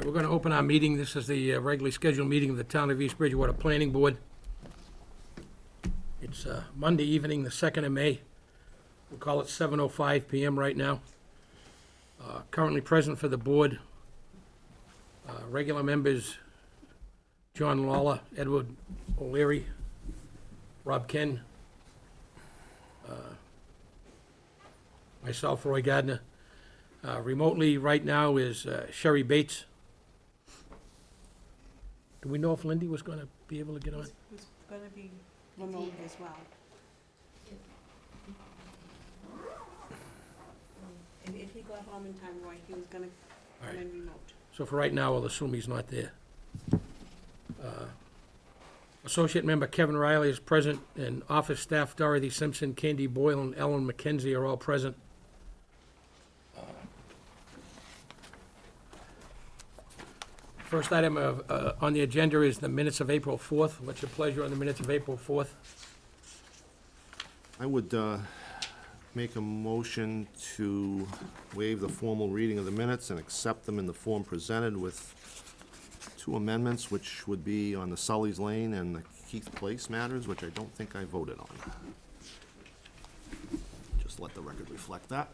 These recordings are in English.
We're going to open our meeting. This is the regularly scheduled meeting of the Town of East Bridgewater Planning Board. It's Monday evening, the 2nd of May. We'll call it 7:05 PM right now. Currently present for the board, regular members, John Lawler, Edward O'Leary, Rob Ken, myself, Roy Gardner. Remotely right now is Sherry Bates. Do we know if Lindy was going to be able to get on? Who's gonna be remote as well. And if he got home in time, Roy, he was gonna come Alright. in remote. So for right now, I'll assume he's not there. Associate member Kevin Riley is present, and office staff Dorothy Simpson, Candy Boyle, and Ellen McKenzie are all present. First item on the agenda is the minutes of April 4th. What's your pleasure on the minutes of April 4th? I would make a motion to waive the formal reading of the minutes and accept them in the form presented with two amendments, which would be on the Sully's Lane and the Keith Place matters, which I don't think I voted on. Just let the record reflect that.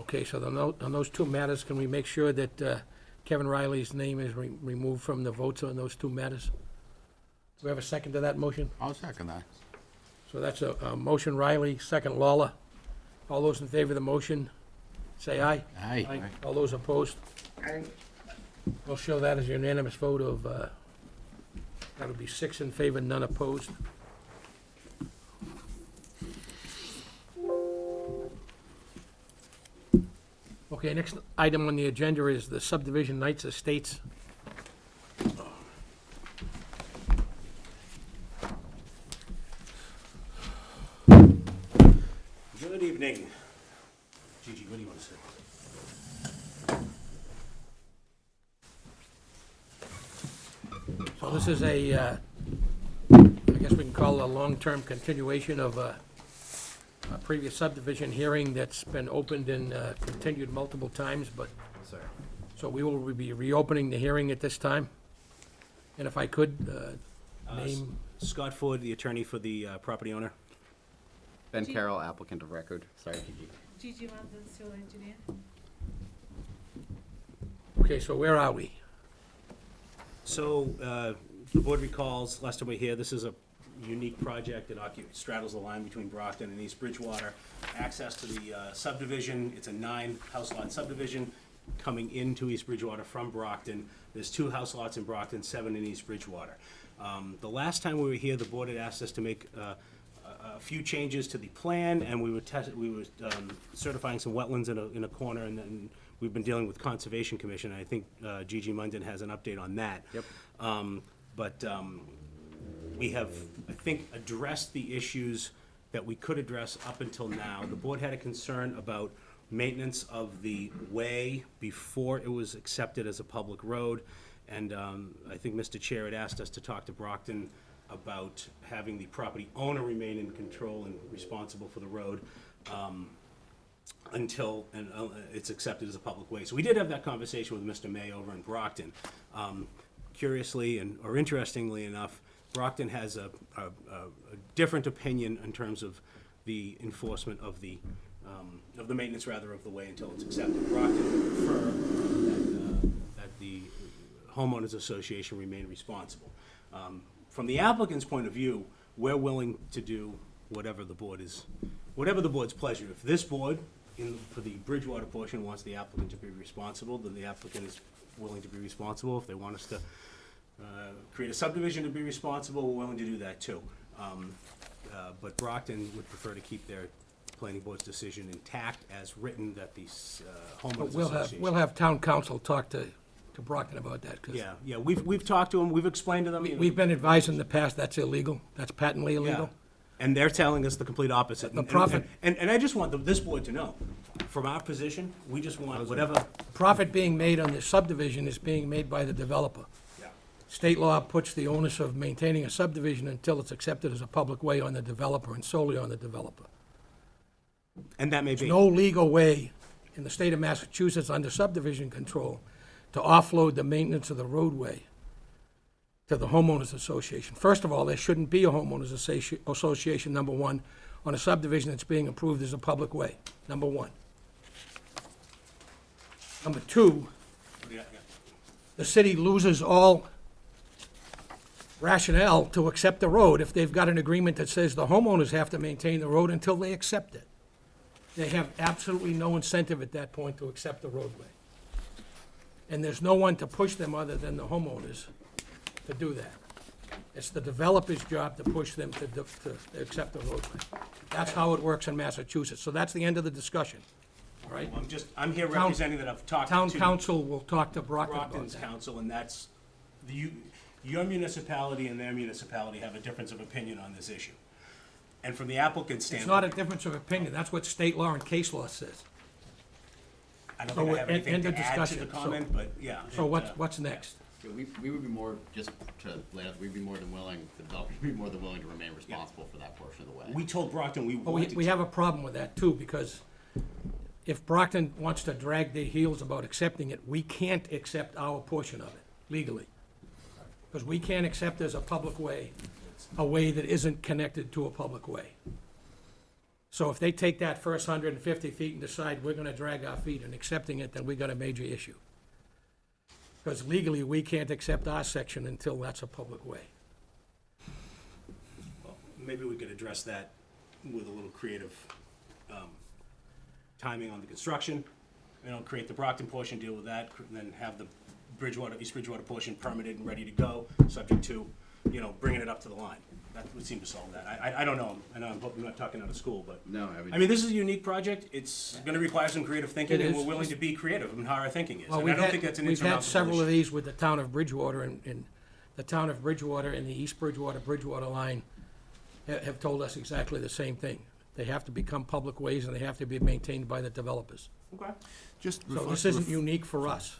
Okay, so on those two matters, can we make sure that Kevin Riley's name is removed from the votes on those two matters? Do we have a second to that motion? I'll second that. So that's a motion Riley, second Lawler. All those in favor of the motion, say aye. Aye. All those opposed? We'll show that as a unanimous vote of, that'll be 6 in favor, none opposed. Okay, next item on the agenda is the subdivision Knights Estates. Good evening. Gigi, what do you want to say? So this is I guess we can call it a long-term continuation of a previous subdivision hearing that's been opened and continued multiple times, but, Sir. so we will be reopening the hearing at this time. And if I could, name, Scott Ford, the attorney for the property owner. Ben Carroll, applicant of record. Sorry, Gigi. Gigi London, civil engineer. okay, so where are we? So, the board recalls, last time we were here, this is a unique project that straddles the line between Brockton and East Bridgewater. Access to the subdivision, it's a 9-house lot subdivision coming into East Bridgewater from Brockton. There's 2 house lots in Brockton, 7 in East Bridgewater. The last time we were here, the board had asked us to make a few changes to the plan, and we were certifying some wetlands in a corner, and then we've been dealing with Conservation Commission, and I think Gigi Munden has an update on that. Yep. We have, I think, addressed the issues that we could address up until now. The board had a concern about maintenance of the way before it was accepted as a public road, and I think Mr. Chair had asked us to talk to Brockton about having the property owner remain in control and responsible for the road until it's accepted as a public way. So we did have that conversation with Mr. May over in Brockton. Curiously or interestingly enough, Brockton has a different opinion in terms of the enforcement of the maintenance, rather, of the way until it's accepted. Brockton would prefer that the homeowners association remain responsible. From the applicant's point of view, we're willing to do whatever the board's pleasure. If this board, for the Bridgewater portion, wants the applicant to be responsible, then the applicant is willing to be responsible. If they want us to create a subdivision to be responsible, we're willing to do that too. But Brockton would prefer to keep their planning board's decision intact as written, that the homeowners association. We'll have town council talk to Brockton about that, because Yeah, we've talked to them, we've explained to them. we've been advised in the past that's illegal, that's patently illegal. Yeah. And they're telling us the complete opposite. The profit- And I just want this board to know, from our position, we just want whatever. Profit being made on the subdivision is being made by the developer. Yeah. State law puts the onus of maintaining a subdivision until it's accepted as a public way on the developer and solely on the developer. And that may be. No legal way in the state of Massachusetts under subdivision control to offload the maintenance of the roadway to the homeowners association. First of all, there shouldn't be a homeowners association, number one, on a subdivision that's being approved as a public way, number one. Number two, Yeah, the city loses all rationale to accept the road if they've got an agreement that says the homeowners have to maintain the road until they accept it. They have absolutely no incentive at that point to accept the roadway. And there's no one to push them other than the homeowners to do that. It's the developer's job to push them to accept the roadway. That's how it works in Massachusetts. So that's the end of the discussion, all right? I'm here representing that I've talked to. Town council will talk to Brockton about Brockton's that. council, and that's, your municipality and their municipality have a difference of opinion on this issue. And from the applicant's It's not standpoint, a difference of opinion. That's what state law and case law says. I don't so think I have end anything of to add to discussion. the comment, but yeah. So what's next? Yeah, we would be more, just to lay out, we'd be more than willing, the developer would be more than willing to remain responsible for that portion of the way. We told Brockton we But wanted we to. have a problem with that too, because if Brockton wants to drag their heels about accepting it, we can't accept our portion of it legally. Because we can't accept as a public way, a way that isn't connected to a public way. So if they take that first 150 feet and decide we're gonna drag our feet in accepting it, then we got a major issue. Because legally, we can't accept our section until that's a public way. Well, maybe we could address that with a little creative timing on the construction. Create the Brockton portion, deal with that, and then have the East Bridgewater portion permitted and ready to go, subject to, bringing it up to the line. That would seem to solve that. I don't know. I know I'm not talking out of school, but. No, I mean, this is a unique project. It's gonna require some creative thinking, It and is. we're willing to be creative in how our thinking is. Well, And I don't think that's an we've had insurmountable several of issue. these with the town of Bridgewater, and the town of Bridgewater and the East Bridgewater line have told us exactly the same thing. They have to become public ways, and they have to be maintained by the developers. Okay. Just So this isn't unique for us.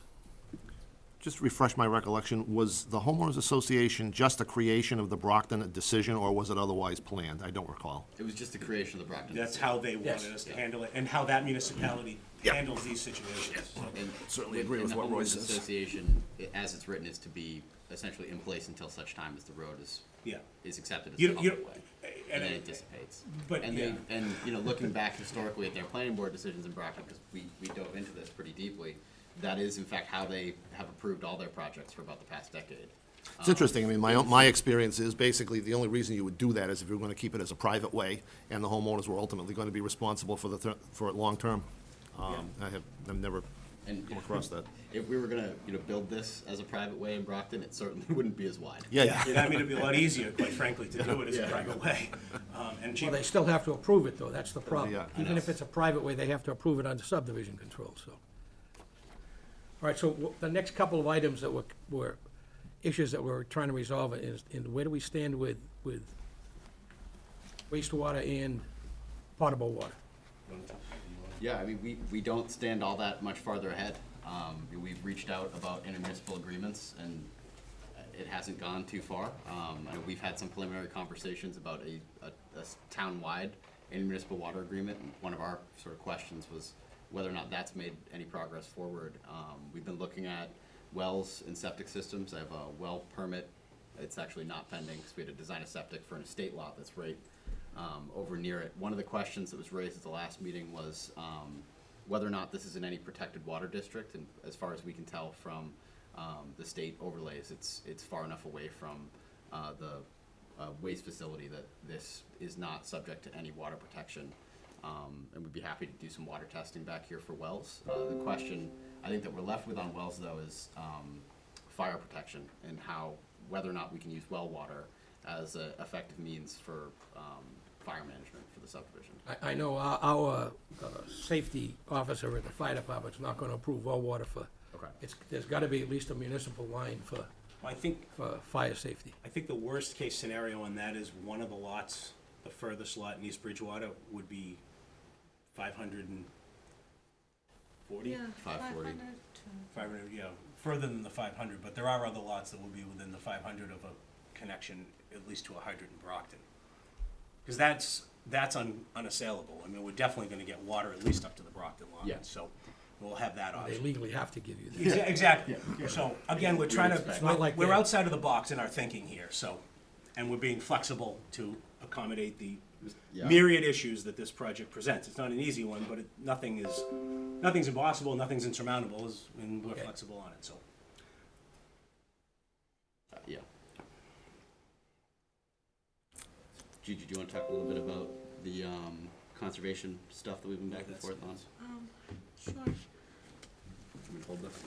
Just refresh my recollection, was the homeowners association just a creation of the Brockton decision, or was it otherwise planned? I don't recall. It was just the creation of the Brockton. That's how they Yes. wanted us to handle it, and how that municipality handles these situations. So, And Certainly agree with and what the Roy homeowners says. association, as it's written, is to be essentially in place until such time as the road yeah. is accepted as You- a you- public way. and And then it- it dissipates. but, And yeah. looking back historically at their planning board decisions in Brockton, because we dove into this pretty deeply, that is in fact how they have approved all their projects for about the past decade. It's interesting, I mean, my experience is basically the only reason you would do that is if you were gonna keep it as a private way, and the homeowners were ultimately gonna be responsible for it long-term. I've never And come across that. if we were gonna, build this as a private way in Brockton, it certainly wouldn't be as wide. Yeah, I mean, it'd be a lot easier, quite frankly, to do it as a private way. And Well, cheaper. they still have to approve it, though, that's the problem. Yeah. Even if it's a private way, they have to approve it under subdivision control, so. All right, so the next couple of items that were issues that we're trying to resolve is, where do we stand with wastewater and potable water? Yeah, I mean, we don't stand all that much farther ahead. We've reached out about intermunicipal agreements, and it hasn't gone too far. I know we've had some preliminary conversations about a town-wide intermunicipal water agreement, and one of our sort of questions was whether or not that's made any progress forward. We've been looking at wells and septic systems. I have a well permit. It's actually not pending, because we had to design a septic for an estate lot that's right over near it. One of the questions that was raised at the last meeting was whether or not this is in any protected water district, and as far as we can tell from the state overlays, it's far enough away from the waste facility that this is not subject to any water protection. And we'd be happy to do some water testing back here for wells. The question I think that we're left with on wells, though, is fire protection, and whether or not we can use well water as an effective means for fire management for the subdivision. I know our safety officer at the fire department's not gonna approve well water for, Okay. there's gotta be at least a municipal line for I think fire safety. the worst case scenario on that is one of the lots, the furthest lot in East Bridgewater, would be 540? Yeah, 540. 500 to 500, yeah, further than the 500, but there are other lots that will be within the 500 of a connection, at least to a hydrant in Brockton. Because that's that's unassailable. I mean, we're definitely gonna get water at least up to the Brockton line, Yeah. so we'll have that They option. legally have to give you that. Exactly. So, again, we're trying It's to, not like we're they're- outside of the box in our thinking here, so, and we're being flexible to accommodate the Yeah. myriad issues that this project presents. It's not an easy one, but nothing's impossible, nothing's insurmountable, and we're Okay. flexible on it, so. Yeah. Gigi, do you want to talk a little bit about the conservation stuff that we've been back and forth on? Sure. Let me hold this.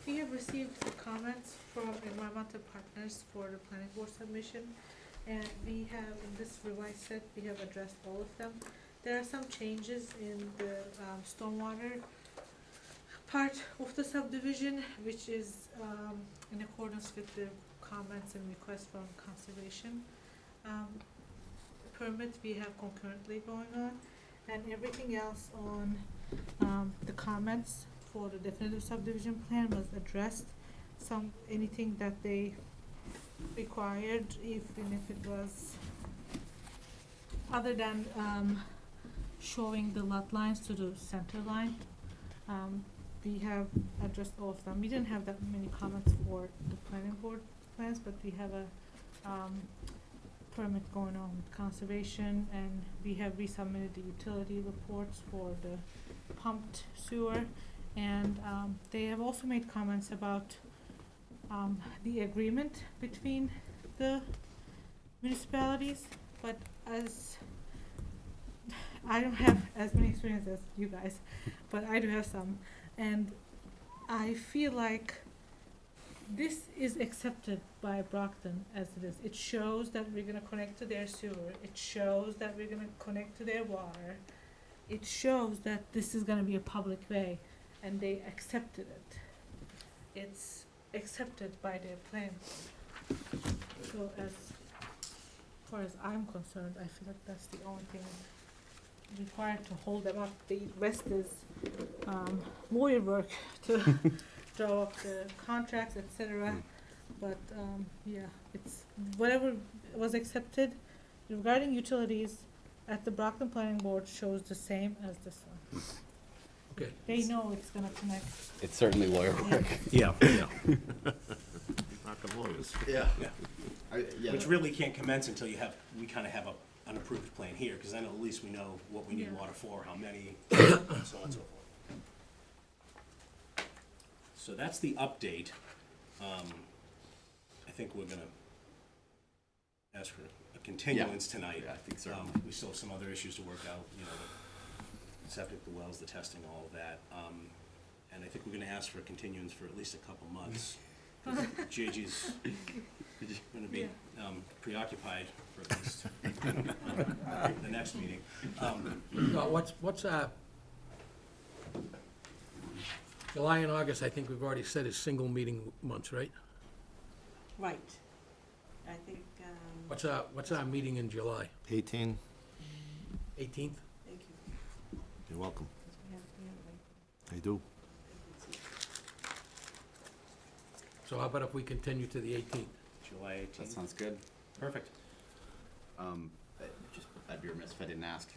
We have received comments from environmental partners for the planning board submission, and we have, in this revised set, we have addressed all of them. There are some changes in the stormwater part of the subdivision, which is in accordance with the comments and requests from conservation. Permit we have concurrently going on, and everything else on the comments for the definitive subdivision plan was addressed. Anything that they required, even if it was, other than showing the lot lines to the center line, we have addressed all of them. We didn't have that many comments for the planning board plans, but we have a permit going on with conservation, and we have resubmitted the utility reports for the pumped sewer. And they have also made comments about the agreement between the municipalities, but as I don't have as many experience as you guys, but I do have some, and I feel like this is accepted by Brockton as it is. It shows that we're gonna connect to their sewer, it shows that we're gonna connect to their water, it shows that this is gonna be a public way, and they accepted it. It's accepted by their plan. So as far as I'm concerned, I feel like that's the only thing required to hold them up. The rest is lawyer work to draw up the contracts, etc. But yeah, it's whatever was accepted regarding utilities at the Brockton Planning Board shows the same as this one. Okay. They know it's gonna connect. It's certainly lawyer work. Yeah, Not the lawyers. Yeah. Yeah. Which really can't commence until we kinda have an approved plan here, cause then at least we know what we need Yeah. water for, how many, so on and so forth. So that's the update. I think we're gonna ask for a continuance tonight. Yeah, I think so. We still have some other issues to work out, the septic, the wells, the testing, all of that. And I think we're gonna ask for a continuance for at least a couple months. JG's gonna be preoccupied for at least the next meeting. What's July and August, I think we've already said is single meeting months, right? Right. I think, What's our meeting in July? 18, 18th? thank you. you're welcome. We have I do. So how about if we continue to the 18th? July That 18th. sounds good. Perfect. I'd be remiss if I didn't ask,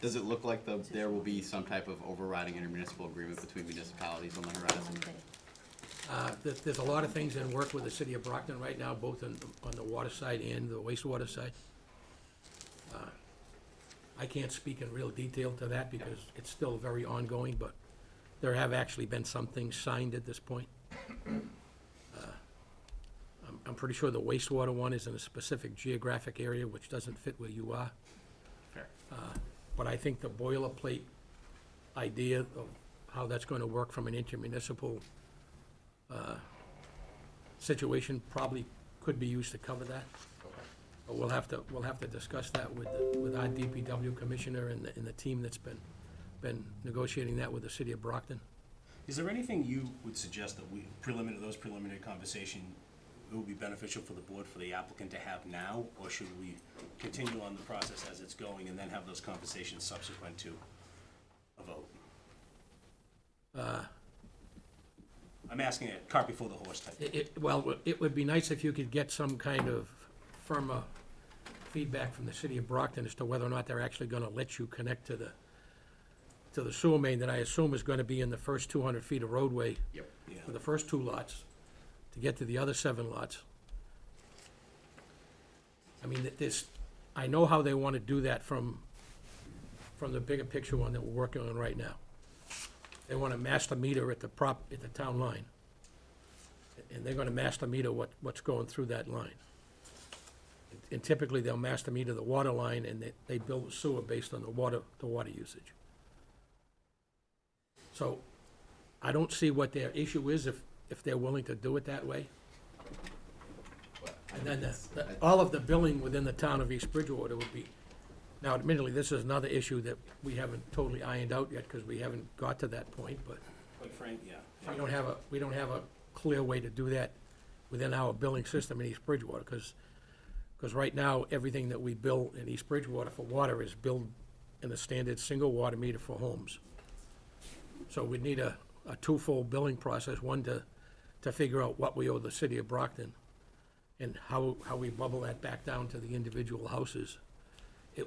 does it look like there will be some type of overriding intermunicipal agreement between municipalities on the horizon? There's a lot of things in work with the city of Brockton right now, both on the water side and the wastewater side. I can't speak in real detail to that because it's still very ongoing, but there have actually been some things signed at this point. I'm pretty sure the wastewater one is in a specific geographic area which doesn't fit where you are. Fair. But I think the boilerplate idea of how that's going to work from an intermunicipal situation probably could be used to cover that. But we'll have to discuss that with our DPW commissioner and the team that's been negotiating that with the city of Brockton. Is there anything you would suggest that those preliminary conversation, it would be beneficial for the board, for the applicant to have now? Or should we continue on the process as it's going and then have those conversations subsequent to a vote? I'm asking a cart before the horse type. Well, it would be nice if you could get some kind of firmer feedback from the city of Brockton as to whether or not they're actually gonna let you connect to the sewer main that I assume is gonna be in the first 200 feet of roadway Yep. Yeah. for the first 2 lots, to get to the other 7 lots. I mean, I know how they wanna do that from the bigger picture one that we're working on right now. They want a master meter at the town line. And they're gonna master meter what's going through that line. And typically, they'll master meter the water line, and they build the sewer based on the water usage. So, I don't see what their issue is if they're willing to do it that way. And then all of the billing within the town of East Bridgewater would be, now admittedly, this is another issue that we haven't totally ironed out yet, because we haven't got to that point, but Quite frank, yeah. we don't have a clear way to do that within our billing system in East Bridgewater, because right now, everything that we bill in East Bridgewater for water is billed in a standard single water meter for homes. So we need a twofold billing process, one to figure out what we owe the city of Brockton, and how we bubble that back down to the individual houses. It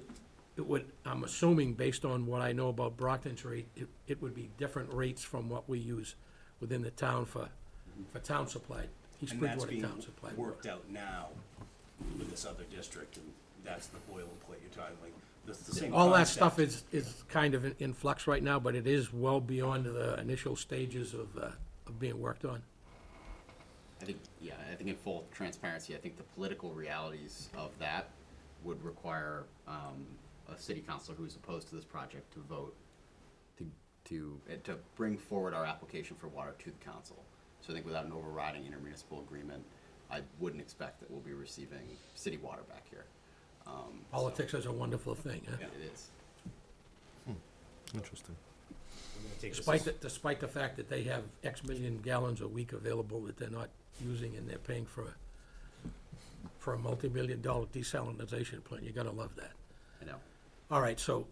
would, I'm assuming, based on what I know about Brockton's rate, it would be different rates from what we use within the town for town supplied, East And that's Bridgewater being town supplied. worked out now with this other district, and that's the boilerplate you're talking, like, the same All that concept. stuff is kind of in flux right now, but it is well beyond the initial stages of being worked on. I think in full transparency, I think the political realities of that would require a city councilor who's opposed to this project to vote to bring forward our application for water to the council. So I think without an overriding intermunicipal agreement, I wouldn't expect that we'll be receiving city water back here. Politics is a wonderful thing, huh? Yeah. It is. Interesting. We're gonna take this as- Despite the fact that they have X million gallons a week available that they're not using, and they're paying for a multi-million-dollar desalinization plant. You gotta love that. I know. All right, so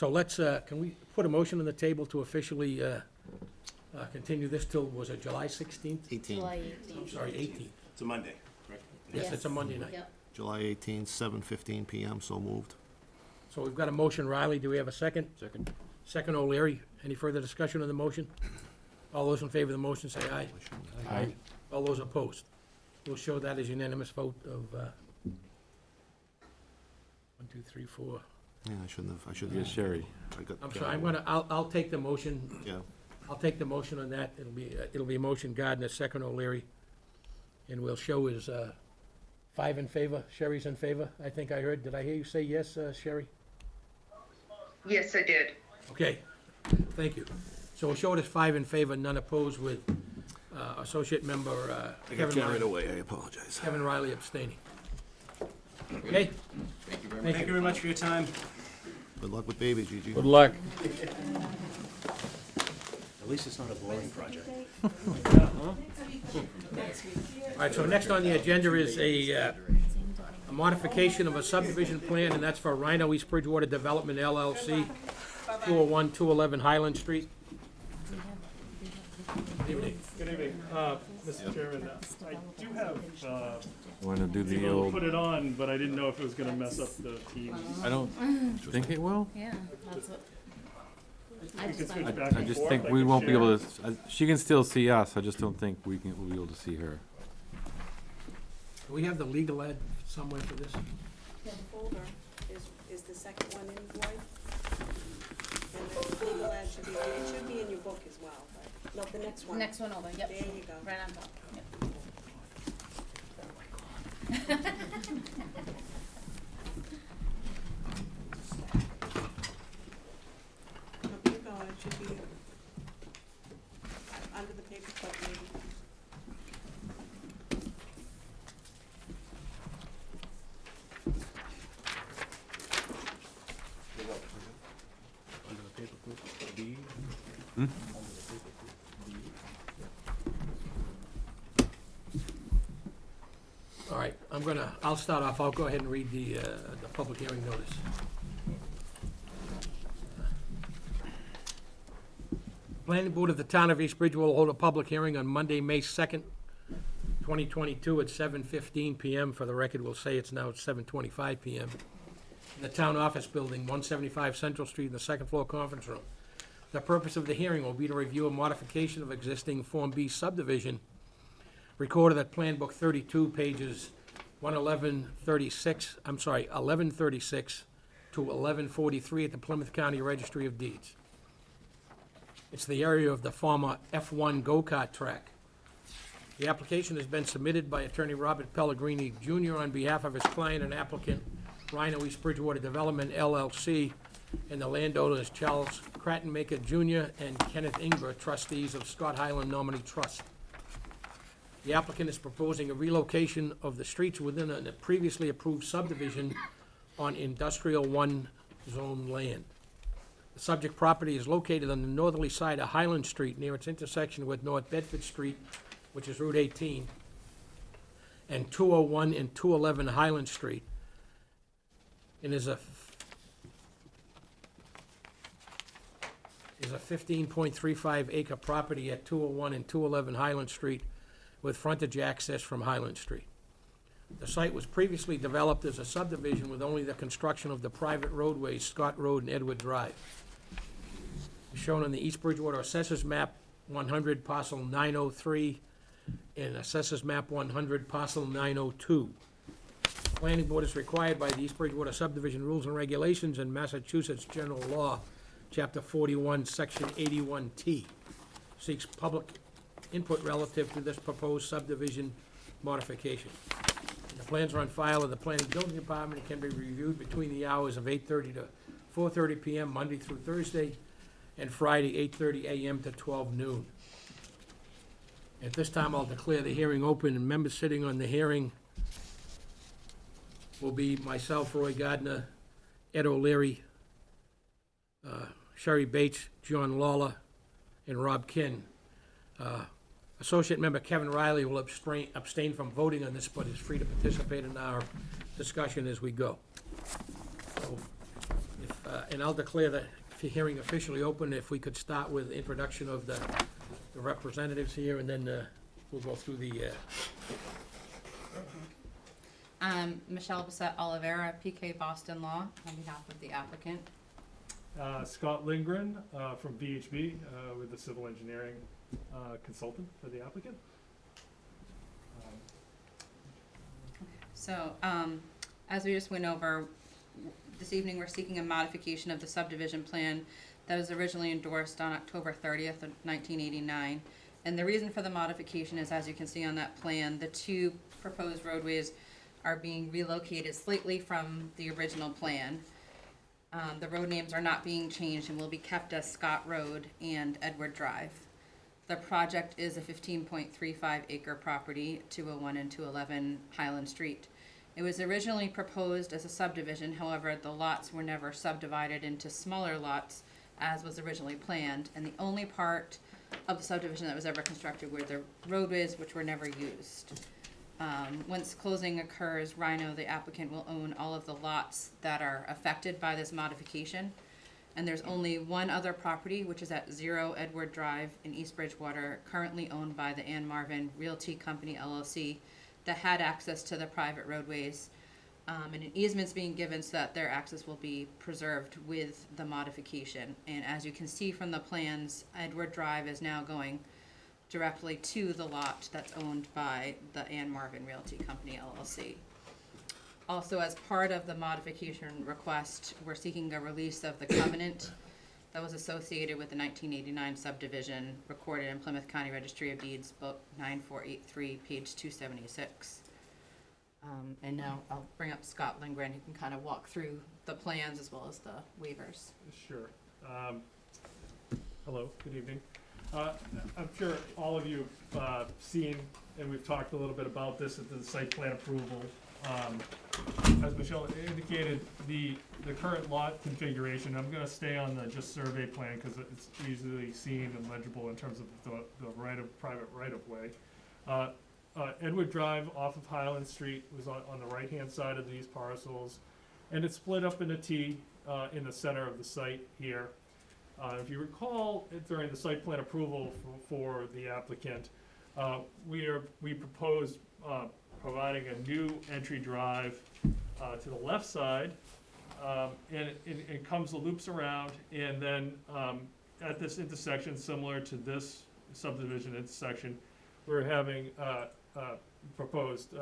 let's, can we put a motion on the table to officially continue this till, was it July 16th? 18, July I'm 18th. sorry, 18th. It's a Monday, correct? Yes, it's a Monday night. Yep. July 18th, 7:15 PM, so moved. So we've got a motion, Riley, do we have a second? Second. Second, O'Leary. Any further discussion on the motion? All those in favor of the motion say aye. Aye. All those opposed? We'll show that as unanimous vote of, 1, 2, 3, 4. Yeah, I shouldn't have, I should Yeah, have. Sherry. I'm sorry, I'll take the motion. Yeah, I'll take the motion on that. It'll be a motion Gardner, second O'Leary. And we'll show is 5 in favor. Sherry's in favor, I think I heard. Did I hear you say yes, Sherry? Yes, I did. Okay, thank you. So we'll show it as 5 in favor, none opposed, with Associate Member I got Kevin carried Riley, away, I apologize. Kevin Riley abstaining. Okay? Thank you very much. Thank Thank you very much for your time. Good luck with baby, Gigi. Good luck. At least it's not a boring project. All right, so next on the agenda is a modification of a subdivision plan, and that's for Rhino East Bridgewater Development LLC, 201, 211 Highland Street. Good evening. Good evening, Mr. Chairman. I do have, Want to do the able to old, put it on, but I didn't know if it was gonna mess up the team. I don't think it will. Yeah, that's what. We could switch I back I and just forth. think I we could won't be share. able to, she can still see us, I just don't think we'll be able to see her. Do we have the legal ad somewhere for this? The folder is the second one in, Roy? And the legal ad should be, it should be in your book as well, but, no, the next one. Next one over, yep. There you go. Right on top, yep. No, you go, it should be under the paper clip maybe. All right, I'll start off, I'll go ahead and read the public hearing notice. Planning Board of the Town of East Bridgewater will hold a public hearing on Monday, May 2nd, 2022 at 7:15 PM. For the record, we'll say it's now 7:25 PM. In the Town Office Building, 175 Central Street, in the second floor conference room. The purpose of the hearing will be to review a modification of existing Form B subdivision recorded at Plan Book 32, pages 1136 to 1143 at the Plymouth County Registry of Deeds. It's the area of the former F1 go-kart track. The application has been submitted by Attorney Robert Pellegrini Jr. on behalf of his client and applicant, Rhino East Bridgewater Development LLC, and the landowners Charles Crattonmaker Jr. and Kenneth Ingber, trustees of Scott Highland Nominee Trust. The applicant is proposing a relocation of the streets within a previously approved subdivision on Industrial 1 zone land. The subject property is located on the northerly side of Highland Street, near its intersection with North Bedford Street, which is Route 18, and 201 and 211 Highland Street, and is a 15.35 acre property at 201 and 211 Highland Street with frontage access from Highland Street. The site was previously developed as a subdivision with only the construction of the private roadways, Scott Road and Edward Drive. Shown on the East Bridgewater Assessors Map 100, parcel 903, and Assessors Map 100, parcel 902. Planning Board is required by the East Bridgewater Subdivision Rules and Regulations and Massachusetts General Law, Chapter 41, Section 81T. Seeks public input relative to this proposed subdivision modification. The plans are on file at the Planning and Building Department and can be reviewed between the hours of 8:30 to 4:30 PM, Monday through Thursday, and Friday, 8:30 AM to 12 noon. At this time, I'll declare the hearing open, and members sitting on the hearing will be myself, Roy Gardner, Ed O'Leary, Sherry Bates, John Lawler, and Rob Kinn. Associate Member Kevin Riley will abstain from voting on this, but is free to participate in our discussion as we go. So, and I'll declare the hearing officially open. If we could start with introduction of the representatives here, and then we'll go through the... Michelle Bissett Oliveira, PK Boston Law, on behalf of the applicant. Scott Lindgren from VHB, with the civil engineering consultant for the applicant. So, as we just went over, this evening we're seeking a modification of the subdivision plan that was originally endorsed on October 30th of 1989. And the reason for the modification is, as you can see on that plan, the two proposed roadways are being relocated slightly from the original plan. The road names are not being changed and will be kept as Scott Road and Edward Drive. The project is a 15.35 acre property, 201 and 211 Highland Street. It was originally proposed as a subdivision, however, the lots were never subdivided into smaller lots as was originally planned, and the only part of the subdivision that was ever constructed were the roadways, which were never used. Once closing occurs, Rhino, the applicant, will own all of the lots that are affected by this modification. And there's only one other property, which is at 0 Edward Drive in East Bridgewater, currently owned by the Ann Marvin Realty Company LLC, that had access to the private roadways. And an easement's being given so that their access will be preserved with the modification. And as you can see from the plans, Edward Drive is now going directly to the lot that's owned by the Ann Marvin Realty Company LLC. Also, as part of the modification request, we're seeking a release of the covenant that was associated with the 1989 subdivision recorded in Plymouth County Registry of Deeds, book 9483, page 276. And now I'll bring up Scott Lindgren, who can kind of walk through the plans as well as the waivers. Sure. Hello, good evening. I'm sure all of you have seen, and we've talked a little bit about this at the site plan approval. As Michelle indicated, the current lot configuration, I'm gonna stay on the just survey plan because it's easily seen and legible in terms of the private right-of-way. Edward Drive off of Highland Street was on the right-hand side of these parcels, and it's split up in a T in the center of the site here. If you recall, during the site plan approval for the applicant, we proposed providing a new entry drive to the left side, and it comes, loops around, and then at this intersection, similar to this subdivision intersection, we're having proposed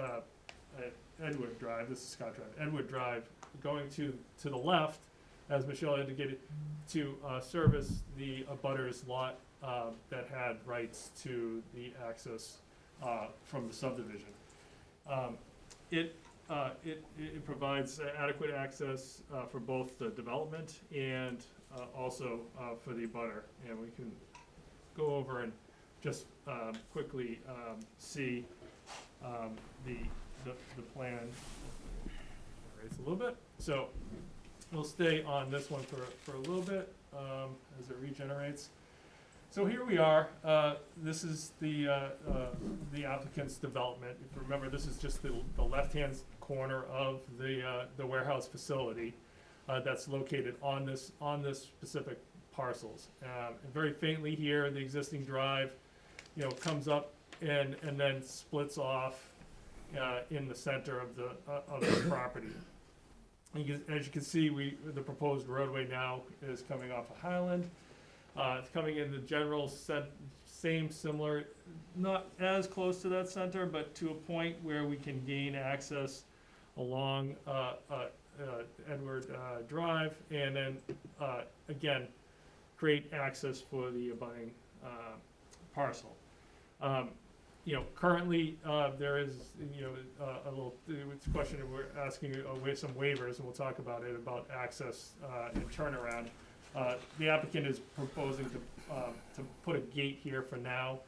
Edward Drive, this is Scott Drive, Edward Drive, going to the left, as Michelle indicated, to service the abutters lot that had rights to the access from the subdivision. It provides adequate access for both the development and also for the abutter. And we can go over and just quickly see the plan. Raise a little bit. So we'll stay on this one for a little bit as it regenerates. So here we are. This is the applicant's development. If you remember, this is just the left-hand corner of the warehouse facility that's located on this specific parcels. And very faintly here, the existing drive, comes up and then splits off in the center of the property. As you can see, the proposed roadway now is coming off of Highland. It's coming in the general similar, not as close to that center, but to a point where we can gain access along Edward Drive, and then again create access for the abutting parcel. Currently there is a little question that we're asking with some waivers, and we'll talk about it, about access and turnaround. The applicant is proposing to put a gate here for now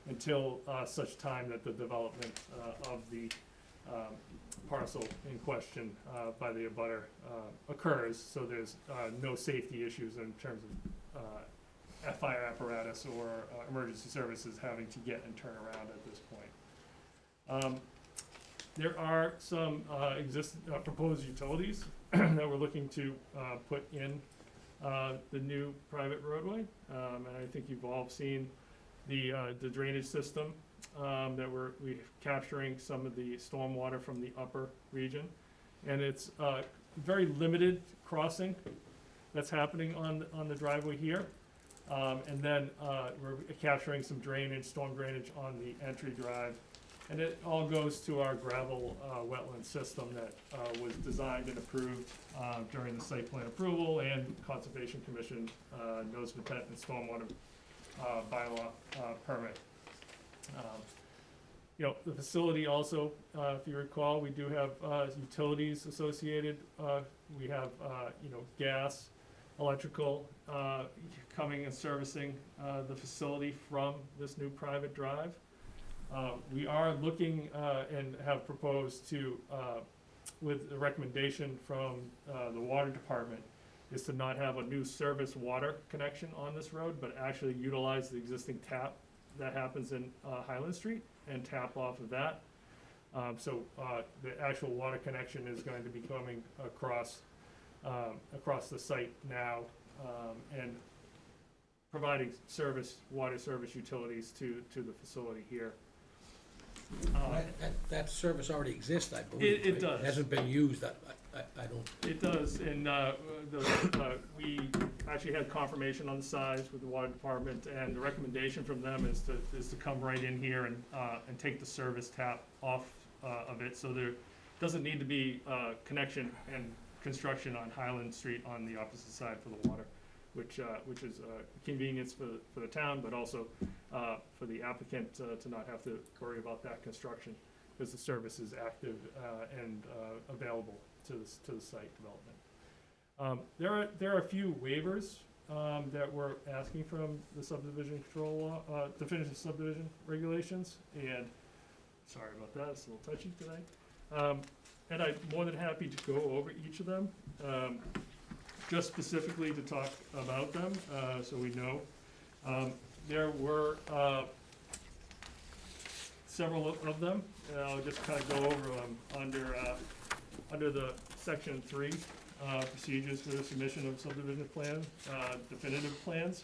until such time that the development of the parcel in question by the abutter occurs, so there's no safety issues in terms of fire apparatus or emergency services having to get and turn around at this point. There are some proposed utilities that we're looking to put in the new private roadway, and I think you've all seen the drainage system that we're capturing some of the stormwater from the upper region, and it's very limited crossing that's happening on the driveway here, and then we're capturing some storm drainage on the entry drive, and it all goes to our gravel wetland system that was designed and approved during the site plan approval and Conservation Commission notice of intent and stormwater bylaw permit. The facility also, if you recall, we do have utilities associated. We have gas, electrical coming and servicing the facility from this new private drive. We are looking and have proposed to, with the recommendation from the water department, is to not have a new service water connection on this road, but actually utilize the existing tap that happens in Highland Street and tap off of that. So the actual water connection is going to be coming across the site now, and providing water service utilities to the facility here. That service already exists, I believe. It right? does. It hasn't been used, I don't. It does, and we actually had confirmation on the size with the water department, and the recommendation from them is to come right in here and take the service tap off of it, so there doesn't need to be connection and construction on Highland Street on the opposite side for the water, which is a convenience for the town, but also for the applicant to not have to worry about that construction, because the service is active and available to the site development. There are a few waivers that we're asking from the subdivision control law, definitive subdivision regulations, and sorry about that, it's a little touchy today. And I'm more than happy to go over each of them, just specifically to talk about them, so we know. There were several of them, and I'll just kind of go over them under the section 3 procedures for the submission of subdivision plan, definitive plans.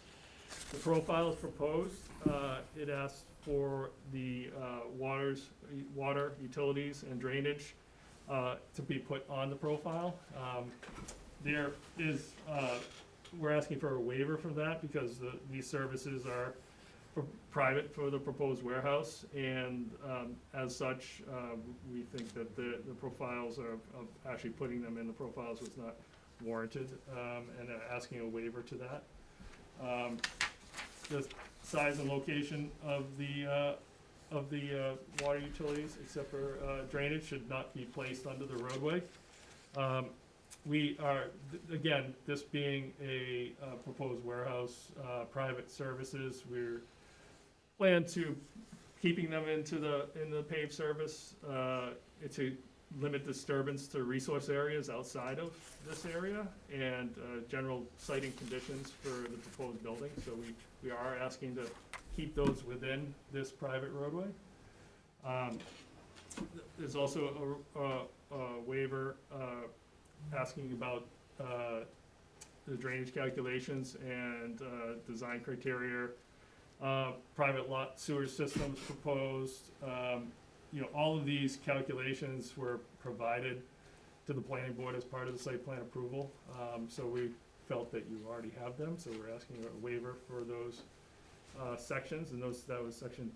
The profile is proposed. It asks for the water, utilities, and drainage to be put on the profile. There is, we're asking for a waiver from that because these services are private for the proposed warehouse, and as such, we think that the profiles of actually putting them in the profiles was not warranted, and asking a waiver to that. The size and location of the water utilities, except for drainage, should not be placed under the roadway. We are, again, this being a proposed warehouse, private services, we're plan to keeping them in the paved service, to limit disturbance to resource areas outside of this area, and general siting conditions for the proposed building. So we are asking to keep those within this private roadway. There's also a waiver asking about the drainage calculations and design criteria. Private lot sewer systems proposed. All of these calculations were provided to the planning board as part of the site plan approval. So we felt that you already have them, so we're asking a waiver for those sections, and that was section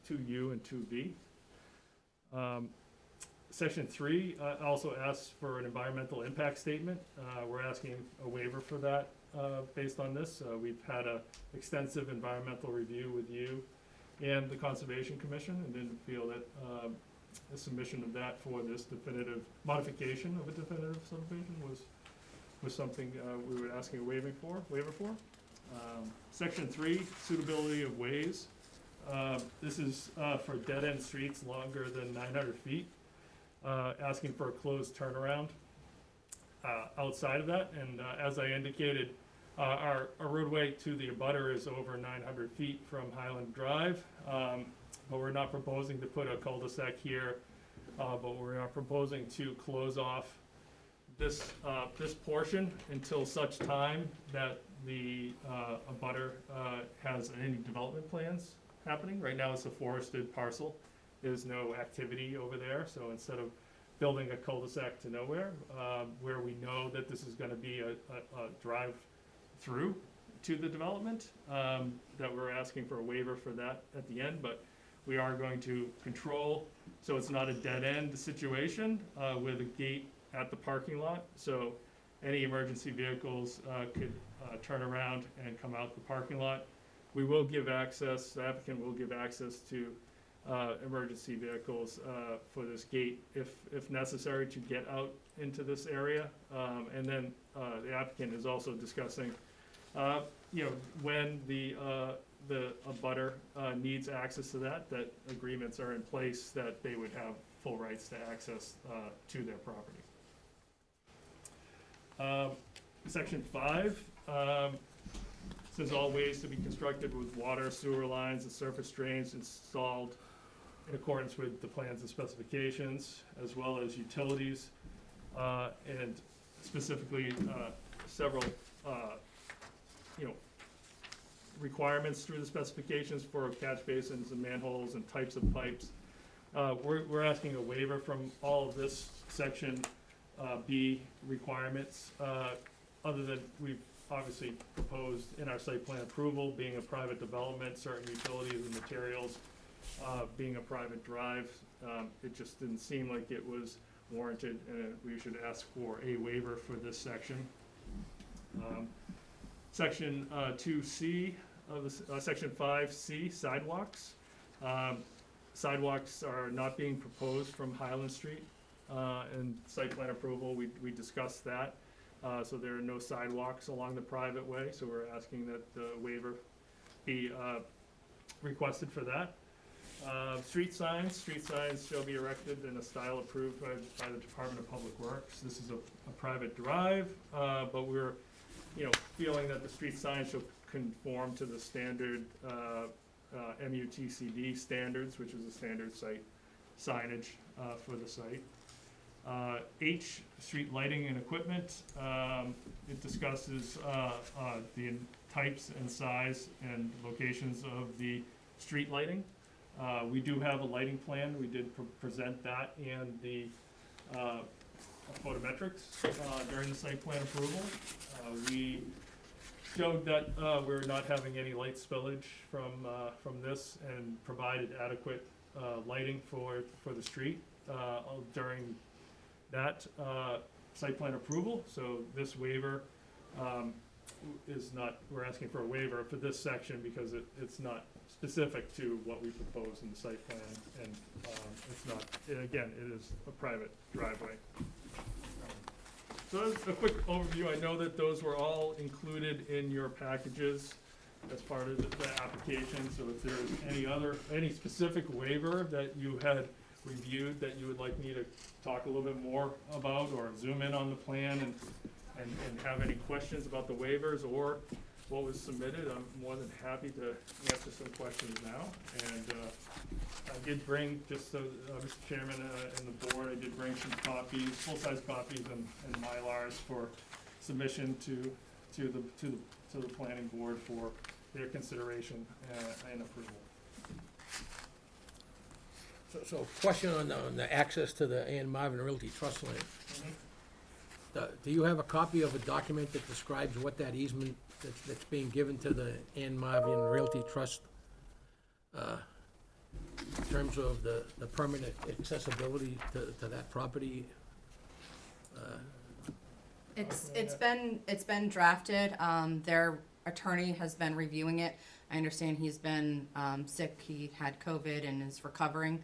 2U and 2B. Section 3 also asks for an environmental impact statement. We're asking a waiver for that based on this. We've had a extensive environmental review with you and the Conservation Commission, and didn't feel that the submission of that for this definitive modification of a definitive subdivision was something we were asking a waiver for. Section 3, suitability of ways. This is for dead-end streets longer than 900 feet. Asking for a closed turnaround outside of that, and as I indicated, our roadway to the abutter is over 900 feet from Highland Drive, but we're not proposing to put a cul-de-sac here, but we are proposing to close off this portion until such time that the abutter has any development plans happening. Right now it's a forested parcel. There's no activity over there, so instead of building a cul-de-sac to nowhere, where we know that this is gonna be a drive-through to the development, that we're asking for a waiver for that at the end, but we are going to control, so it's not a dead-end situation, with a gate at the parking lot, so any emergency vehicles, could, turn around and come out the parking lot. We will give access, the applicant will give access to emergency vehicles for this gate if necessary to get out into this area. And then the applicant is also discussing, when the abutter needs access to that agreements are in place that they would have full rights to access to their property. Section 5 says all ways to be constructed with water, sewer lines, and surface drains installed in accordance with the plans and specifications, as well as utilities, and specifically several requirements through the specifications for catch basins and manholes and types of pipes. We're asking a waiver from all of this section B requirements, other than we've obviously proposed in our site plan approval, being a private development, certain utilities and materials, being a private drive. It just didn't seem like it was warranted, and we should ask for a waiver for this section. Section 2C of the, Section 5C, sidewalks. Sidewalks are not being proposed from Highland Street, and site plan approval, we discussed that. So there are no sidewalks along the private way, so we're asking that the waiver be requested for that. Street signs shall be erected in a style approved by the Department of Public Works. This is a private drive, but we're, feeling that the street signs shall conform to the standard MUTCD standards, which is the standard site signage for the site. H, street lighting and equipment. It discusses the types and size and locations of the street lighting. We do have a lighting plan. We did present that and the photometrics during the site plan approval. We showed that we're not having any light spillage from this and provided adequate lighting for the street during that site plan approval. So this waiver is not, we're asking for a waiver for this section because it's not specific to what we propose in the site plan, and it's not, again, it is a private driveway. So that's a quick overview. I know that those were all included in your packages as part of the application, so if there's any specific waiver that you had reviewed that you would like me to talk a little bit more about, or zoom in on the plan and have any questions about the waivers or what was submitted, I'm more than happy to answer some questions now. And I did bring, just so, Mr. Chairman and the board, I did bring some copies, full-size copies and Mylars for submission to the planning board for their consideration and approval. So question on the access to the Ann Marvin Realty Trust land. Do you have a copy of a document that describes what that easement that's being given to the Ann Marvin Realty Trust, in terms of the permanent accessibility to that property? It's been drafted. Their attorney has been reviewing it. I understand he's been sick. He had COVID and is recovering.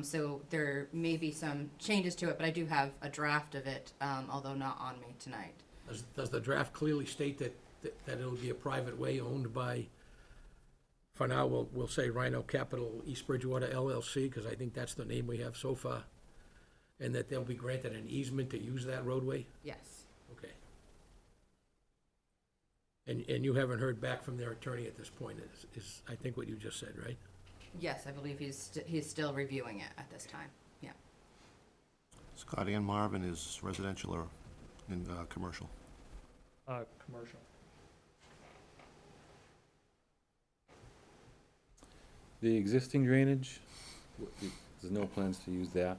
So there may be some changes to it, but I do have a draft of it, although not on me tonight. Does the draft clearly state that it'll be a private way owned by, for now, we'll say Rhino Capital East Bridgewater LLC, because I think that's the name we have so far, and that they'll be granted an easement to use that roadway? Yes. Okay. And you haven't heard back from their attorney at this point, is I think what you just said, right? Yes, I believe he's still reviewing it at this time. Yeah. Scott, Ann Marvin is residential or in commercial? Commercial. The existing drainage, there's no plans to use that?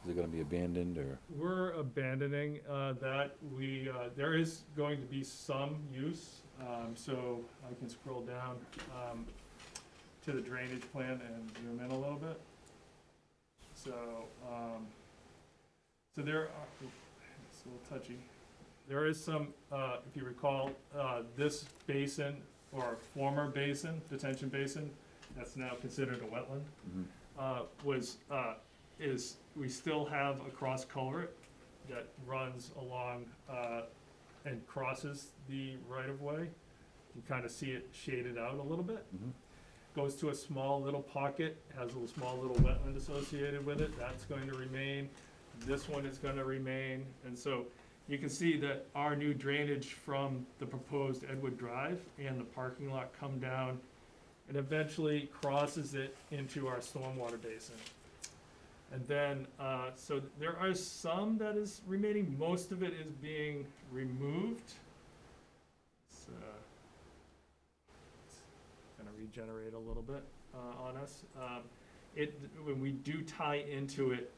Is it gonna be abandoned, or? We're abandoning that. There is going to be some use, so I can scroll down to the drainage plan and zoom in a little bit. So, there are, it's a little touchy. There is some, if you recall, this basin, or former basin, detention basin, that's now considered a wetland, we still have a cross culvert that runs along and crosses the right-of-way. You kind of see it shaded out a little bit. Goes to a small little pocket, has a small little wetland associated with it. That's going to remain. This one is going to remain. And so you can see that our new drainage from the proposed Edward Drive and the parking lot come down and eventually crosses it into our stormwater basin. And then, so there are some that is remaining. Most of it is being removed. It's gonna regenerate a little bit on us. When we do tie into it,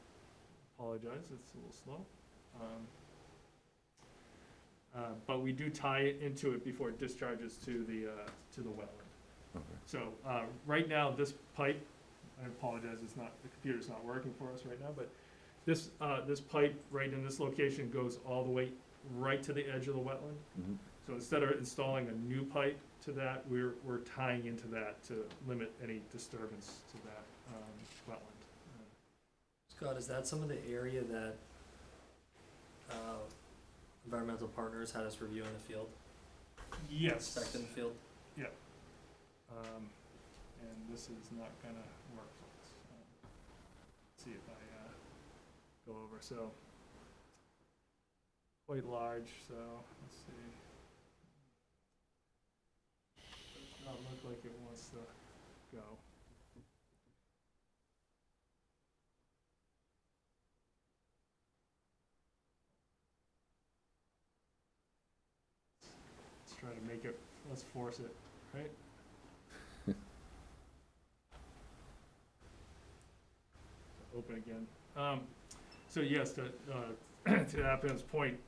apologize, it's a little slow. But we do tie it into it before it discharges to the wetland. Okay. So, right now, this pipe, I apologize, the computer's not working for us right now, but this pipe right in this location goes all the way right to the edge of the wetland. So instead of installing a new pipe to that, we're tying into that to limit any disturbance to that, wetland. Scott, is that some of the area that Environmental Partners had us review in the field? Yes. Inspect in the field? Yeah. And this is not gonna work for us. Let's see if I go over, so quite large, so let's see. Does not look like it wants to go. try to make it, let's force it, right? Open again. So yes, to Appin's point,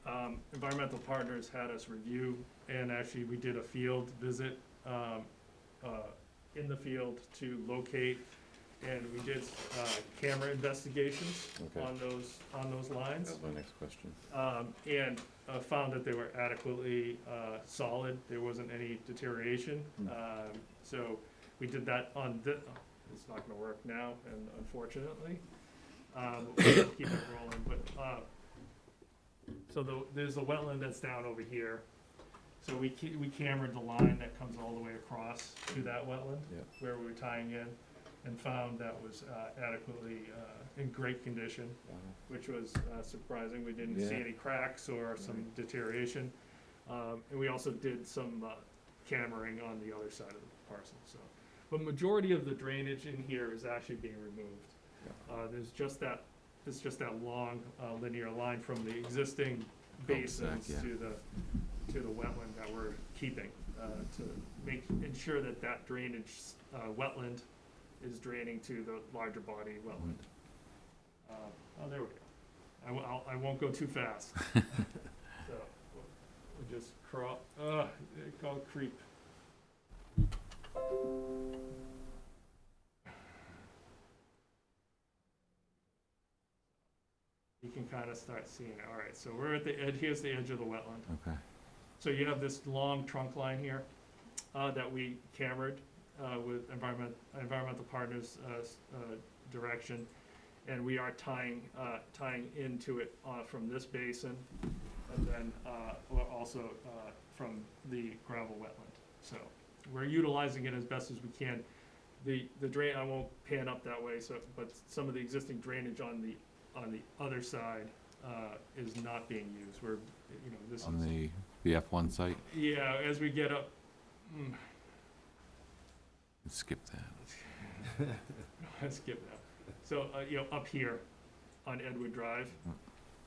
Environmental Partners had us review, and actually we did a field visit, in the field to locate, and we did, camera investigations Okay. on those lines. That's my next question. And found that they were adequately solid, there wasn't any deterioration. So we did that on it's not gonna work now, and unfortunately. But we'll keep it rolling, but, so there's a wetland that's down over here. So we cambered the line that comes all the way across to that wetland, Yeah. where we were tying in, and found that was adequately in great condition, which was surprising. We didn't see Yeah. any cracks or some deterioration. And we also did some cammering on the other side of the parcel, so. But majority of the drainage in here is actually being removed. There's just that long linear line from the existing basins yeah. to the wetland that we're keeping, to ensure that that drainage, wetland is draining to the larger body wetland. Oh, there we go. I won't go too fast. So, we'll just crawl, call it creep. You can kind of start seeing it. All right, so we're at the edge, here's the edge of the wetland. Okay. So you have this long trunk line here that we cambered with Environmental Partners direction. And we are tying into it from this basin, and then also from the gravel wetland. So we're utilizing it as best as we can. The drain, I won't pan up that way, so, but some of the existing drainage on the other side is not being used. We're, this is. On the F1 site? Yeah, as we get up, Skip that. skip that. So, up here on Edward Drive,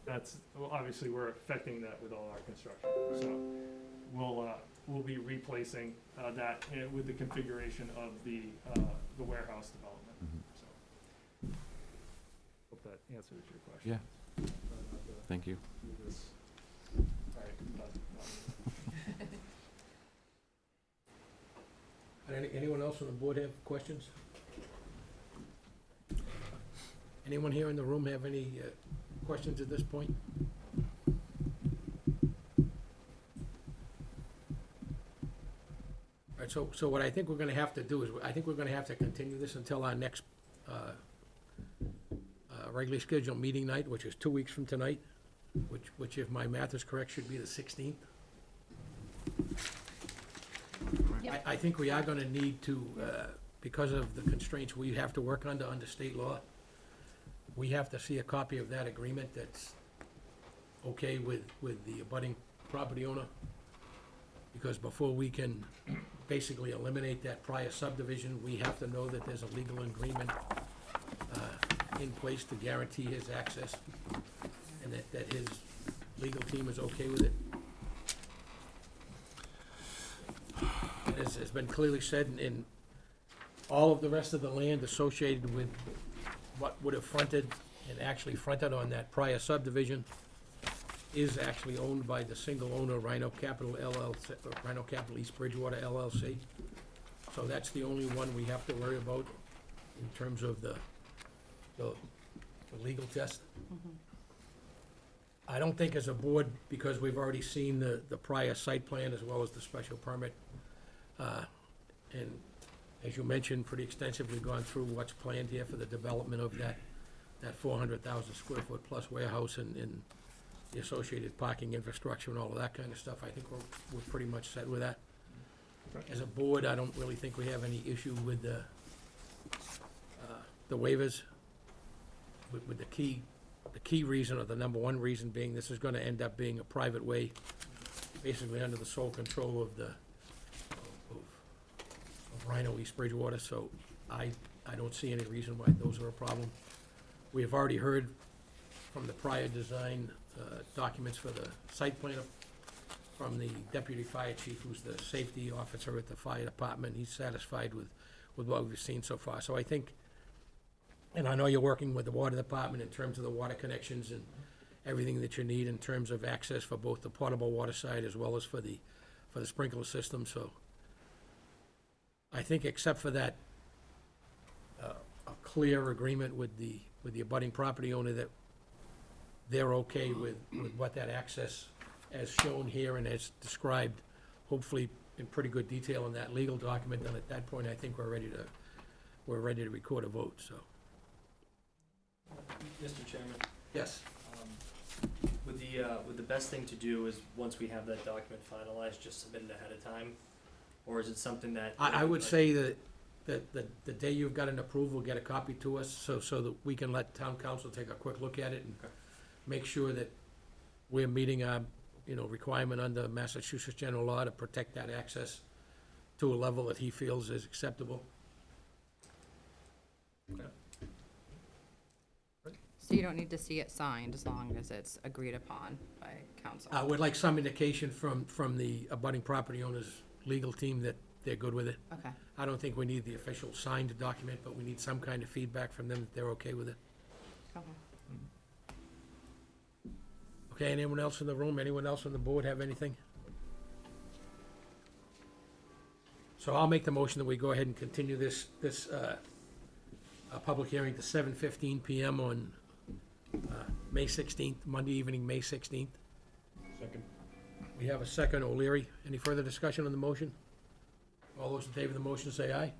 well, obviously, we're affecting that with all our construction. So we'll be replacing that with the configuration of the warehouse development. So, hope that answers your question. Yeah. Thank you. Do this. All right, done. Anyone else on the board have questions? Anyone here in the room have any questions at this point? All right, so what I think we're gonna have to do is, I think we're gonna have to continue this until our next regularly scheduled meeting night, which is 2 weeks from tonight, which if my math is correct, should be the 16th. Yep. I think we are gonna need to, because of the constraints we have to work under state law, we have to see a copy of that agreement that's okay with the abutting property owner. Because before we can basically eliminate that prior subdivision, we have to know that there's a legal agreement in place to guarantee his access, and that his legal team is okay with it. As has been clearly said, in all of the rest of the land associated with what would have fronted and actually fronted on that prior subdivision is actually owned by the single owner, Rhino Capital LLC, Rhino Capital East Bridgewater LLC. So that's the only one we have to worry about in terms of the legal test. I don't think as a board, because we've already seen the prior site plan as well as the special permit, and as you mentioned, pretty extensively gone through what's planned here for the development of that 400,000 square foot plus warehouse and the associated parking infrastructure and all of that kind of stuff. I think we're pretty much set with that. As a board, I don't really think we have any issue with the waivers, with the key reason, or the number one reason being, this is gonna end up being a private way, basically under the sole control of Rhino East Bridgewater, so I don't see any reason why those are a problem. We have already heard from the prior design documents for the site plan from the deputy fire chief, who's the safety officer at the fire department. He's satisfied with what we've seen so far. So I think, and I know you're working with the water department in terms of the water connections and everything that you need in terms of access for both the potable water side as well as for the sprinkler system, so I think except for that, a clear agreement with the abutting property owner that they're okay with what that access, as shown here and as described, hopefully in pretty good detail in that legal document, then at that point, I think we're ready to record a vote, so. Mr. Chairman, Yes. would the best thing to do is, once we have that document finalized, just submit it ahead of time? Or is it something that? I would say that the day you've got an approval, get a copy to us, so that we can let town council take a quick look at it and Okay. make sure that we're meeting our, requirement under Massachusetts general law to protect that access to a level that he feels is acceptable. So you don't need to see it signed as long as it's agreed upon by council. I would like some indication from the abutting property owner's legal team that they're good with it. Okay, I don't think we need the official signed document, but we need some kind of feedback from them that they're okay with it. okay. Okay, anyone else in the room, anyone else on the board have anything? So I'll make the motion that we go ahead and continue this public hearing to 7:15 PM on May 16th, Monday evening, May 16th. Second. We have a second, O'Leary. Any further discussion on the motion? All those in favor of the motion say aye.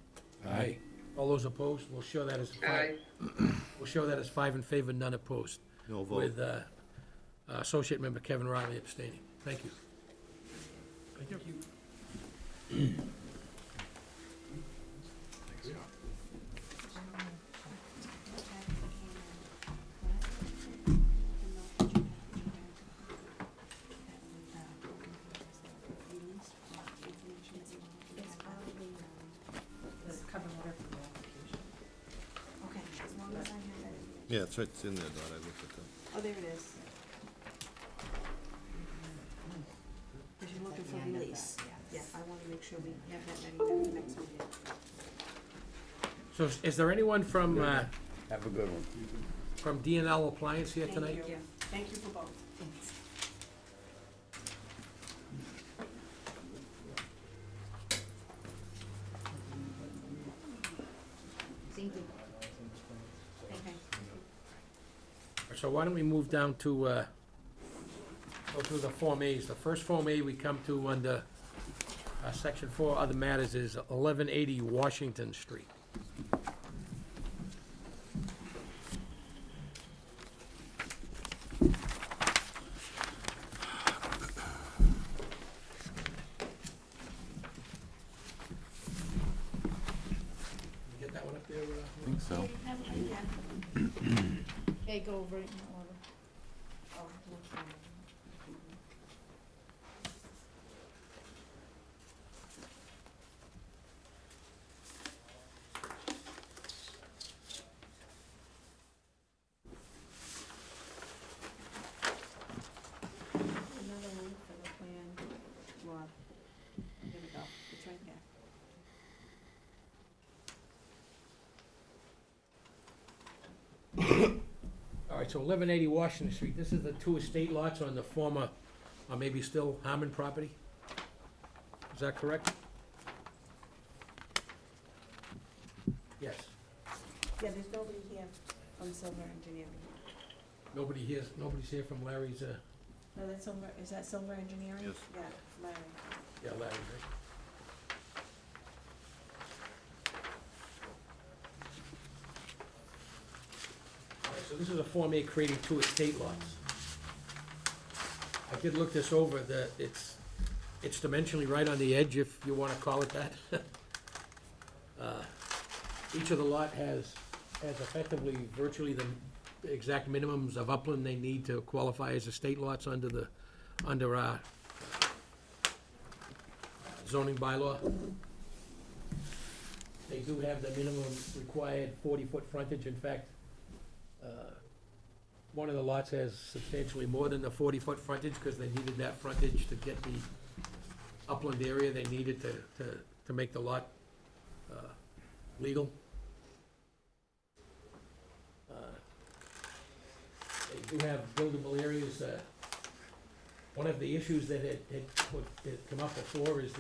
Aye. All those opposed, we'll show that as Aye. we'll show that as 5 in favor, none opposed. No vote. With Associate Member Kevin Riley abstaining. Thank you. Thank you. It's probably, This cover letter for the application. okay, as long as I have that. Yeah, it's right, it's in there, Dot, I looked at that. Oh, there it is. Because you're looking for release. Yeah, I want to make sure we have that ready for the next meeting. So is there anyone from, Have a good one. from DNL Appliance here tonight? Thank you. Thank you for both. Thank you. Okay. So why don't we move down to, go through the Form As. The first Form A we come to under Section 4, other matters, is 1180 Washington Street. You get that one up there? I think so. Okay, go over it in order. Another one for the plan, Rob. Here we go, it's right there. All right, so 1180 Washington Street, this is the two estate lots on the former, or maybe still Harmon property? Is that correct? Yes. Yeah, there's nobody here from Silver Engineering. Nobody's here from Larry's, No, that's Silver, is that Silver Engineering? Yes. Yeah, Larry. yeah, Larry's, right? All right, so this is a Form A creating two estate lots. I did look this over, it's dimensionally right on the edge, if you wanna call it that. Each of the lot has effectively virtually the exact minimums of upland they need to qualify as estate lots under our zoning bylaw. They do have the minimum required 40-foot frontage. In fact, one of the lots has substantially more than the 40-foot frontage, because they needed that frontage to get the upland area they needed to make the lot legal. They do have buildable areas. One of the issues that had come up before is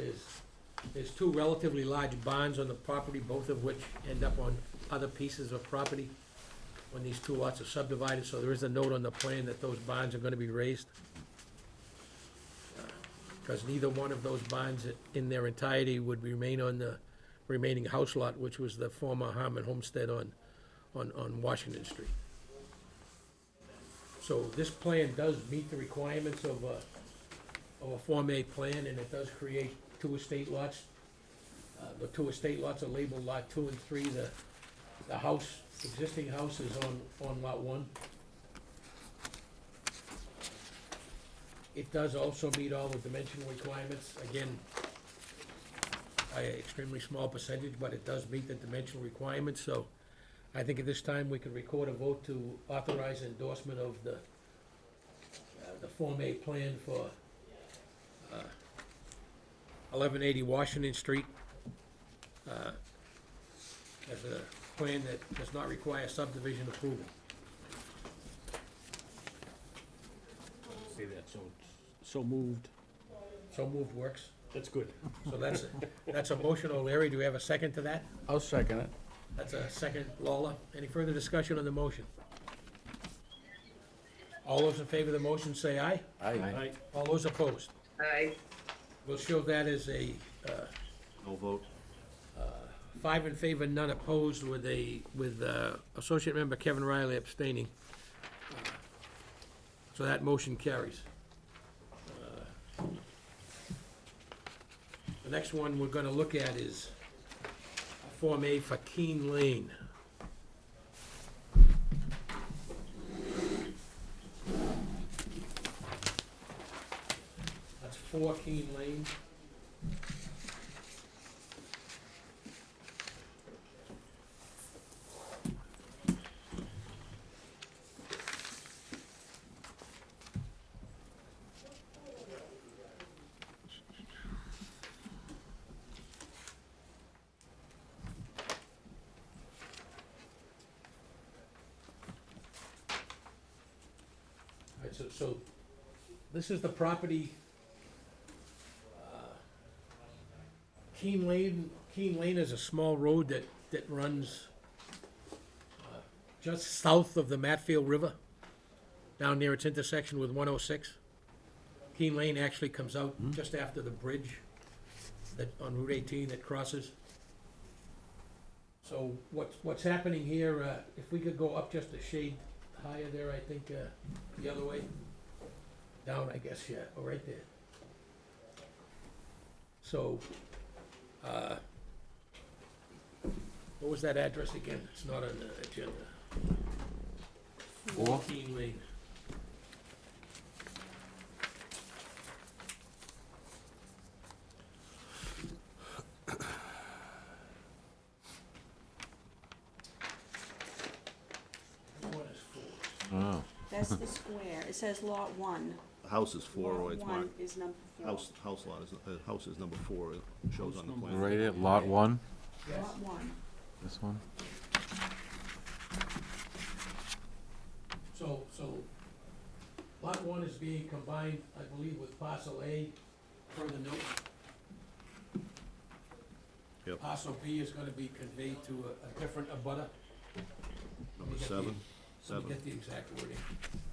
there's two relatively large barns on the property, both of which end up on other pieces of property when these two lots are subdivided, so there is a note on the plan that those barns are gonna be raised. Because neither one of those barns in their entirety would remain on the remaining house lot, which was the former Harmon Homestead on Washington Street. So this plan does meet the requirements of a Form A plan, and it does create two estate lots. The two estate lots are labeled Lot 2 and 3. The house, existing house is on Lot 1. It does also meet all the dimensional requirements. Again, by an extremely small percentage, but it does meet the dimensional requirements, so I think at this time we could record a vote to authorize endorsement of the Form A plan for 1180 Washington Street as a plan that does not require subdivision approval. Say that, so moved. So moved works. That's good. So that's a motion. O'Leary, do we have a second to that? I'll second it. That's a second. Lawler, any further discussion on the motion? All those in favor of the motion say aye. Aye. All those opposed? Aye. We'll show that as a No vote. 5 in favor, none opposed, with Associate Member Kevin Riley abstaining. So that motion carries. The next one we're gonna look at is Form A for Keene Lane. That's 4 Keene Lane. All right, so this is the property, Keene Lane is a small road that runs just south of the Matfield River, down near its intersection with 106. Keene Lane actually comes out just after the bridge on Route 18 that crosses. So what's happening here, if we could go up just a shade higher there, I think, the other way. Down, I guess, yeah, or right there. So, what was that address again? It's not on the agenda. 4? Keene Lane. What is 4? Oh. That's the square. It says lot 1. The house is 4, or it's Lot 1 marked, is number 4. house lot is, house is number 4, it shows on the plan. Right at lot 1, Yes. Lot 1. this one? So, lot 1 is being combined, I believe, with parcel A, per the note. Yep. Parcel B is gonna be conveyed to a different abutter. Number Let me get 7, Let me 7, get the exact wording.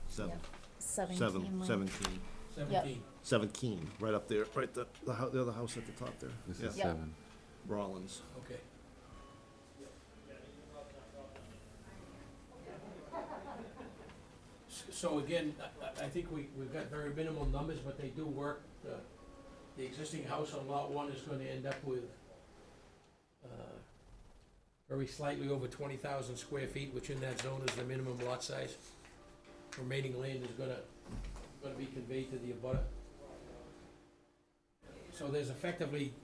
7, 17 Lane. 17, 17. 17, right up there, right, the other house at the top there. This Yeah. is Yep. 7. Rollins. Okay. So again, I think we've got very minimal numbers, but they do work. The existing house on lot 1 is gonna end up with very slightly over 20,000 square feet, which in that zone is the minimum lot size. Remaining land is gonna be conveyed to the abutter. So there's effectively,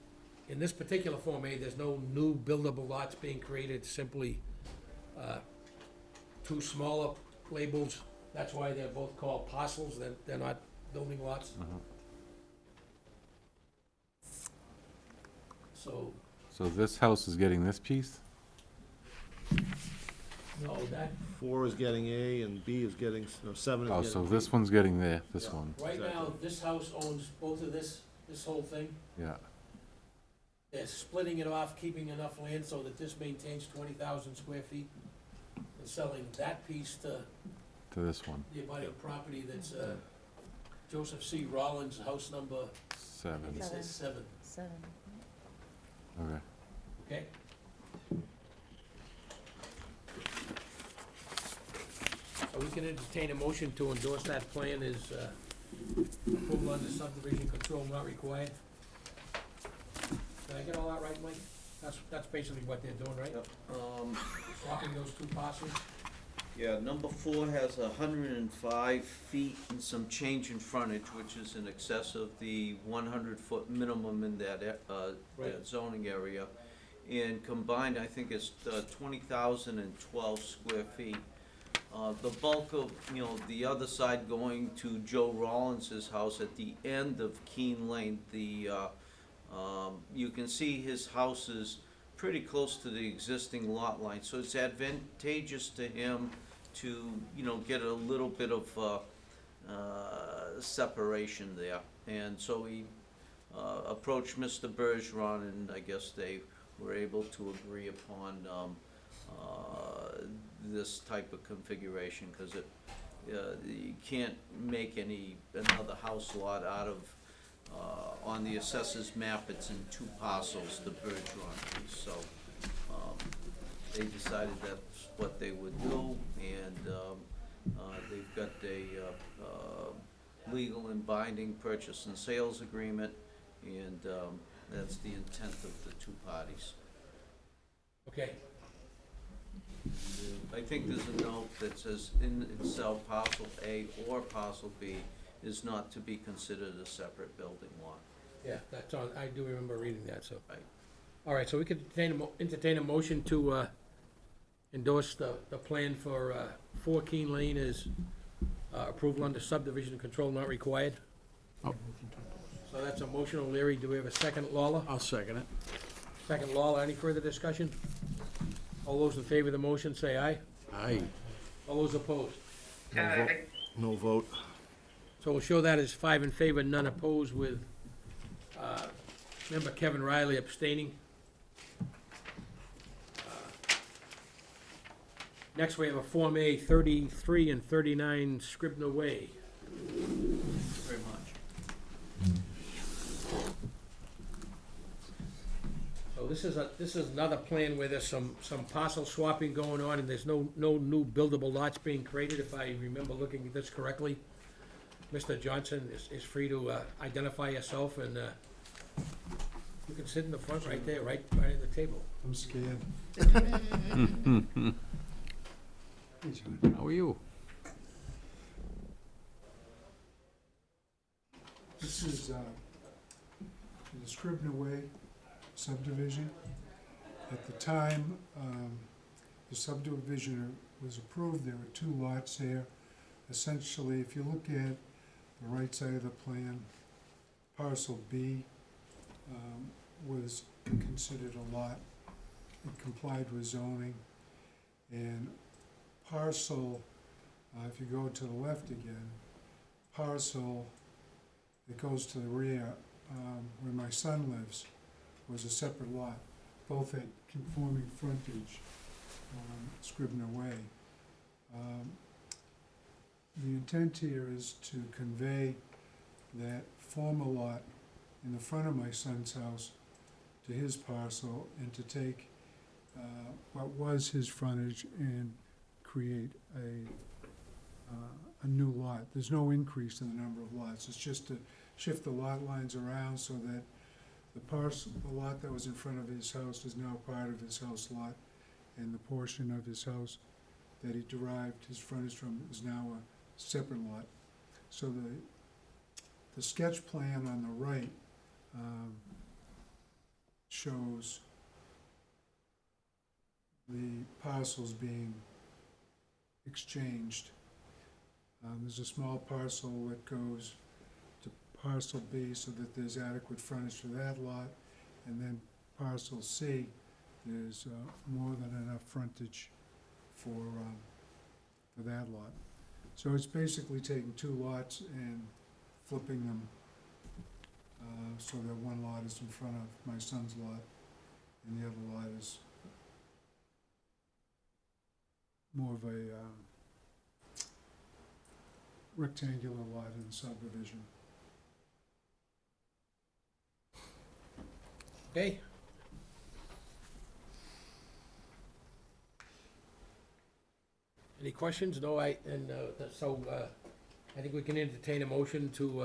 in this particular Form A, there's no new buildable lots being created, simply two smaller labels That's why they're both called parcels, they're not building lots. So, So this house is getting this piece? no, that, 4 is getting A and B is getting, no, 7 is Oh, getting so B. this one's getting there, this Yeah. one, right now, Exactly. this house owns both of this whole thing. yeah. They're splitting it off, keeping enough land so that this maintains 20,000 square feet, and selling that piece to To this one, the abutting property that's, Joseph C. Rollins, house number, I seven, think it says 7, 7. okay. okay? So we can entertain a motion to endorse that plan as, approval under subdivision control not required. Did I get all that right, Mike? That's basically what they're doing, right? Swapping those two parcels? Yeah, number 4 has 105 feet and some change in frontage, which is in excess of the 100-foot minimum in that Right. that zoning area. And combined, I think it's 20,012 square feet. The bulk of, the other side going to Joe Rollins's house at the end of Keene Lane, you can see his house is pretty close to the existing lot line, so it's advantageous to him to, get a little bit of separation there. And so he approached Mr. Bergeron, and I guess they were able to agree upon this type of configuration, because you can't make another house lot out of, on the assessor's map, it's in 2 parcels, the Bergeron piece, so, they decided that's what they would do, and, they've got a legal and binding purchase and sales agreement, and, that's the intent of the 2 parties. Okay, I think there's a note that says in itself, parcel A or parcel B is not to be considered a separate building lot. yeah, that's on, I do remember reading that, so. Right. All right, so we could entertain a motion to endorse the plan for 4 Keene Lane as approval under subdivision control not required. Oh. So that's a motion, O'Leary. Do we have a second, Lawler? I'll second it. Second, Lawler. Any further discussion? All those in favor of the motion, say aye. Aye. All those opposed? No vote. So we'll show that as 5 in favor, none opposed, with member Kevin Riley abstaining. Next, we have a Form A 33 and 39 Scribner Way. Very much. So this is another plan where there's some parcel swapping going on, and there's no new buildable lots being created, if I remember looking at this correctly. Mr. Johnson is free to identify yourself, and you can sit in the front right there, right at the table. I'm scared. How are you? This is the Scribner Way subdivision. At the time the subdivision was approved, there were 2 lots there. Essentially, if you look at the right side of the plan, parcel B was considered a lot. It complied with zoning. And parcel, if you go to the left again, parcel that goes to the rear, where my son lives, was a separate lot. Both had conforming frontage on Scribner Way. The intent here is to convey that former lot in the front of my son's house to his parcel, and to take what was his frontage and create a new lot. There's no increase in the number of lots. It's just to shift the lot lines around so that the lot that was in front of his house is now part of his house lot, and the portion of his house that he derived his frontage from is now a separate lot. So the sketch plan on the right shows the parcels being exchanged. There's a small parcel that goes to parcel B so that there's adequate frontage for that lot. And then parcel C, there's more than enough frontage for that lot. So it's basically taking two lots and flipping them so that one lot is in front of my son's lot and the other lot is more of a rectangular lot in the subdivision. Okay. Any questions? No, I think we can entertain a motion to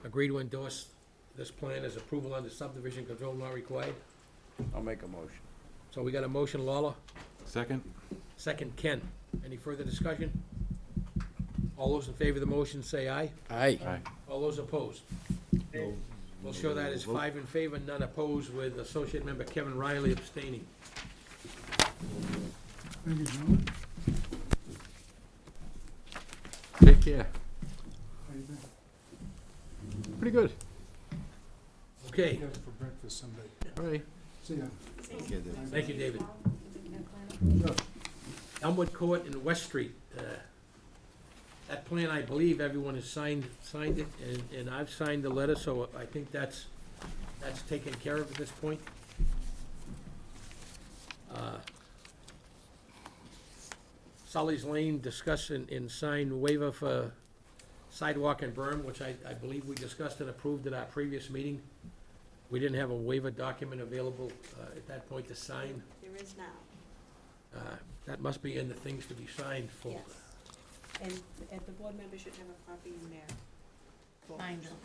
agree to endorse this plan as approval under subdivision control not required. I'll make a motion. So we got a motion, Lawler, Second? second, Ken. Any further discussion? All those in favor of the motion say aye. Aye. Aye. All those opposed? We'll show that as 5 in favor, none opposed, with Associate Member Kevin Riley abstaining. Thank you, gentlemen. Take care. How you been? Pretty good. Okay, Get for breakfast someday. All right. See ya. thank you, David. Sure. Elmwood Court and West Street. That plan, I believe everyone has signed it, and I've signed the letter, so I think that's taken care of at this point. Sully's Lane, discuss and sign waiver for sidewalk and berm, which I believe we discussed and approved at our previous meeting. We didn't have a waiver document available at that point to sign. There is now. That must be in the things to be signed for. Yes. And the board member should have a copy in there. Find them.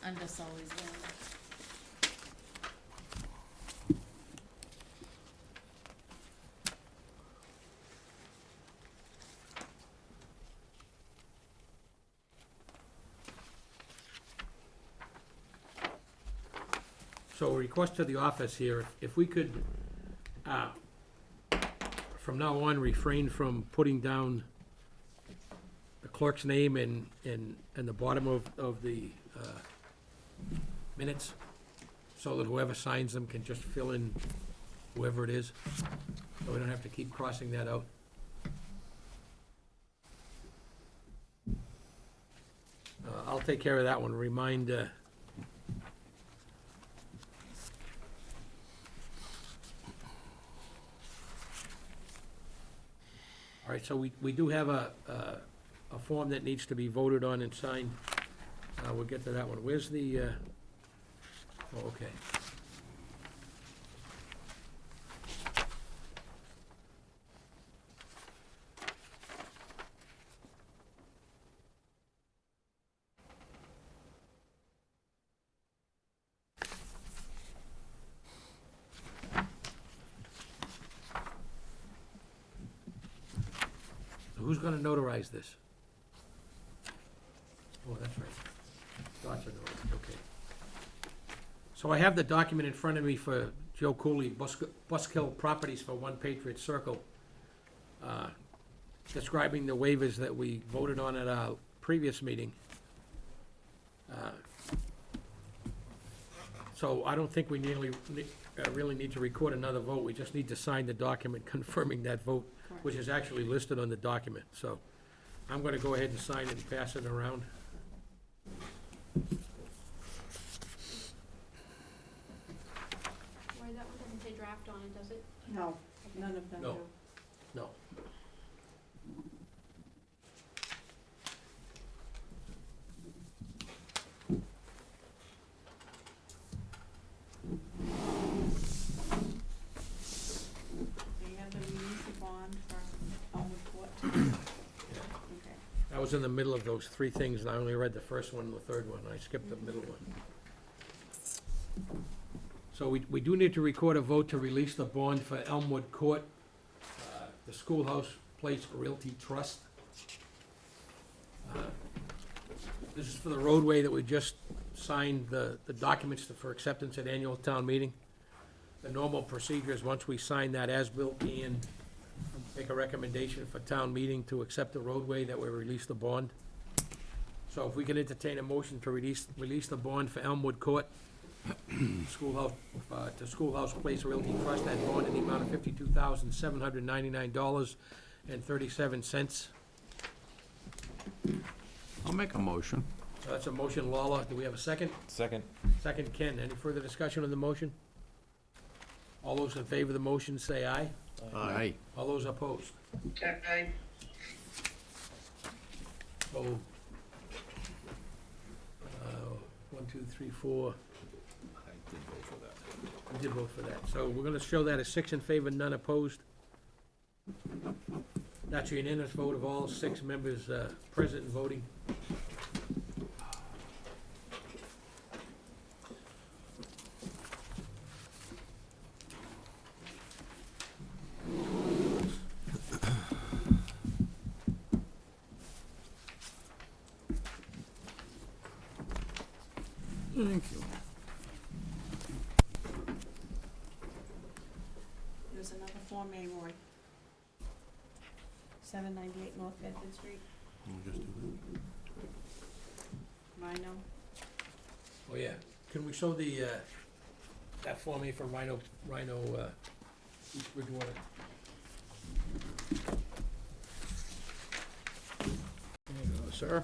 Under Sully's Lane. So a request to the office here, if we could, from now on, refrain from putting down the clerk's name in the bottom of the minutes, so that whoever signs them can just fill in whoever it is, so we don't have to keep crossing that out. I'll take care of that one, remind, all right, so we do have a form that needs to be voted on and signed. We'll get to that one. Where's the, oh, okay. So who's gonna notarize this? Oh, that's right. Dots are notarized, okay. So I have the document in front of me for Joe Cooley, Buskill Properties for One Patriot Circle, describing the waivers that we voted on at our previous meeting. So I don't think we really need to record another vote. We just need to sign the document confirming that vote, which is actually listed on the document. So I'm gonna go ahead and sign it and pass it around. Roy, that one doesn't say draft on it, does it? No, none of them do. No. No. Do you have the release of bond for Elmwood Court? Okay. I was in the middle of those three things, and I only read the first one and the third one. I skipped the middle one. So we do need to record a vote to release the bond for Elmwood Court, the Schoolhouse Place Realty Trust. This is for the roadway that we just signed the documents for acceptance at annual town meeting. The normal procedure is once we sign that as-built and make a recommendation for town meeting to accept the roadway that we release the bond. So if we can entertain a motion to release the bond for Elmwood Court, Schoolhouse, to Schoolhouse Place Realty Trust, that bond in the amount of $52,799.37. I'll make a motion. So that's a motion, Lawler. Do we have a second? Second. Second, Ken. Any further discussion on the motion? All those in favor of the motion say aye. Aye. All those opposed? Aye. So, 1, 2, 3, 4. I did vote for that. We did vote for that. So we're gonna show that as 6 in favor, none opposed. That's a unanimous vote of all 6 members present and voting. Thank you. There's another Form A, Roy. 798 North Bedford Street, Rhino. Oh, yeah. Can we show the, that Form A for Rhino, East Bridgewater? There you go, sir.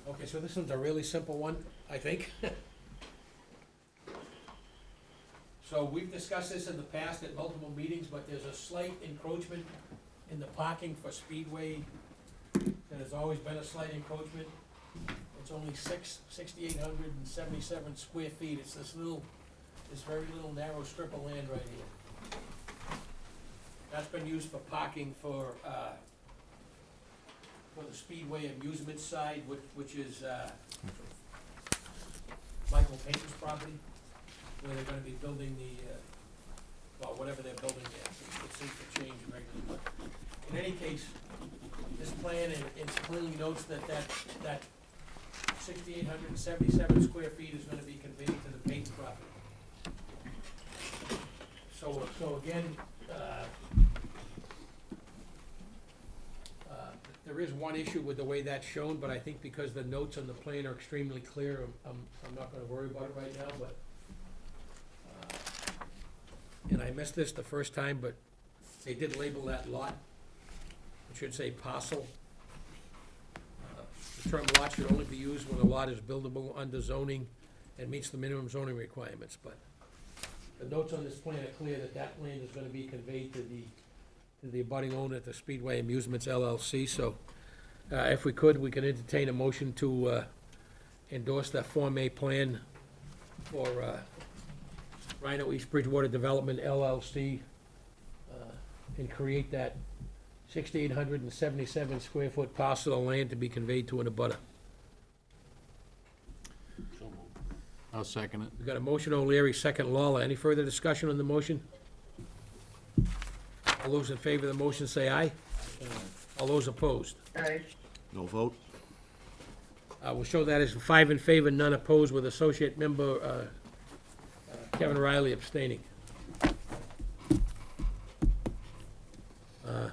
Okay, so this one's a really simple one, I think. So we've discussed this in the past at multiple meetings, but there's a slight encroachment in the parking for Speedway. There's always been a slight encroachment. It's only 6,877 square feet. It's this very little narrow strip of land right here. That's been used for parking for the Speedway amusement side, which is Michael Payton's property, where they're gonna be building well, whatever they're building there. It seems to change regularly, but in any case, this plan, it clearly notes that 6,877 square feet is gonna be conveyed to the Payton property. So again, there is one issue with the way that's shown, but I think because the notes on the plan are extremely clear, I'm not gonna worry about it right now, but, and I missed this the first time, but they did label that lot. It should say parcel. The term lot should only be used when a lot is buildable under zoning and meets the minimum zoning requirements, but the notes on this plan are clear that that land is gonna be conveyed to the abutting owner at the Speedway Amusements LLC, so if we could entertain a motion to endorse that Form A plan for Rhino East Bridgewater Development LLC and create that 6,877 square foot parcel of land to be conveyed to an abutter. I'll second it. We got a motion, O'Leary, second Lawler. Any further discussion on the motion? All those in favor of the motion say aye. All those opposed? Aye. No vote? We'll show that as 5 in favor, none opposed, with Associate Member Kevin Riley abstaining. All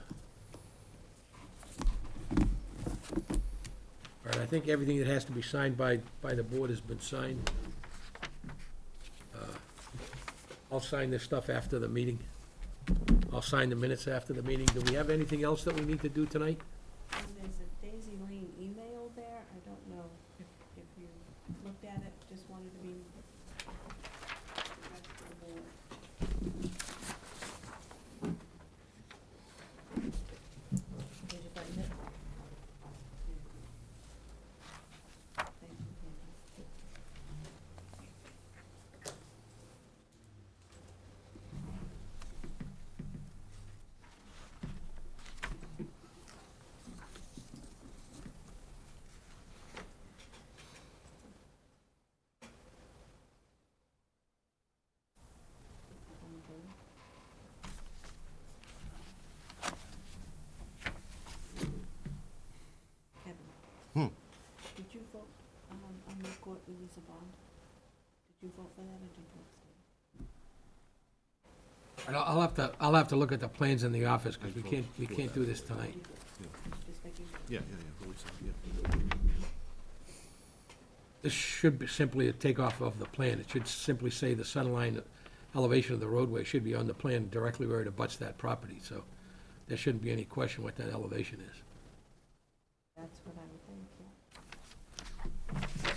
right, I think everything that has to be signed by the board has been signed. I'll sign this stuff after the meeting. I'll sign the minutes after the meeting. Do we have anything else that we need to do tonight? And there's a Daisy Lane email there, I don't know if you looked at it, just wanted to be. That's the board. Did you find it? Thank you, Kathy. Kevin. Hmm. Did you vote on the court release of bond? Did you vote for that, or did you vote And I'll have to look at the plans in the office, because we can't do this tonight. just making sure? Yeah, Louis, yeah. This should be simply a takeoff of the plan. It should simply say the centerline elevation of the roadway should be on the plan directly where it abuts that property, so there shouldn't be any question what that elevation is. That's what I would think, yeah.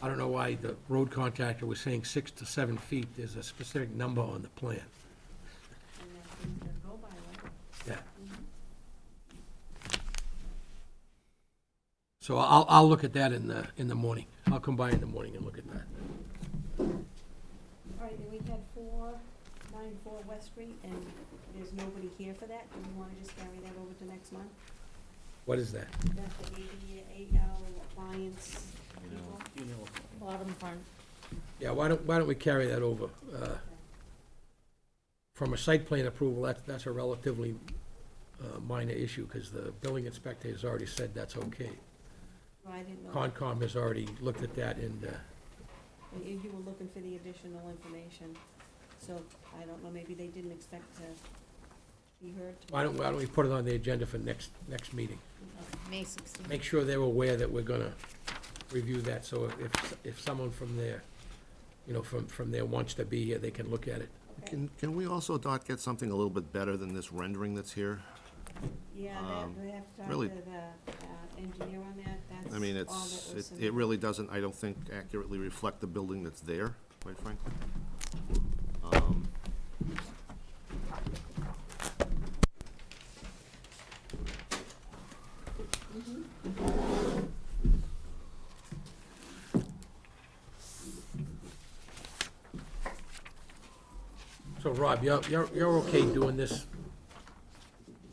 I don't know why the road contractor was saying 6 to 7 feet. There's a specific number on the plan. And that's what you gotta go by, right? Yeah. So I'll look at that in the morning. I'll come by in the morning and look at that. All right, then we had 494 West Street, and there's nobody here for that. Do we wanna just carry that over to next month? What is that? That's the AL Alliance people. Bottom front. Yeah, why don't we carry that over? From a site plan approval, that's a relatively minor issue, because the building inspector has already said that's okay. No, I didn't know. Concom has already looked at that, and You were looking for the additional information, so I don't know, maybe they didn't expect to be heard why tomorrow. don't we put it on the agenda for next meeting? May 16th. Make sure they're aware that we're gonna review that, so if someone from there, from there wants to be here, they can look at it. Can we also, Dot, get something a little bit better than this rendering that's here? Yeah, they have to talk really- to the engineer on that, that's I mean, all that was it submitted. really doesn't, I don't think, accurately reflect the building that's there, quite frankly. Um, So Rob, you're okay doing this,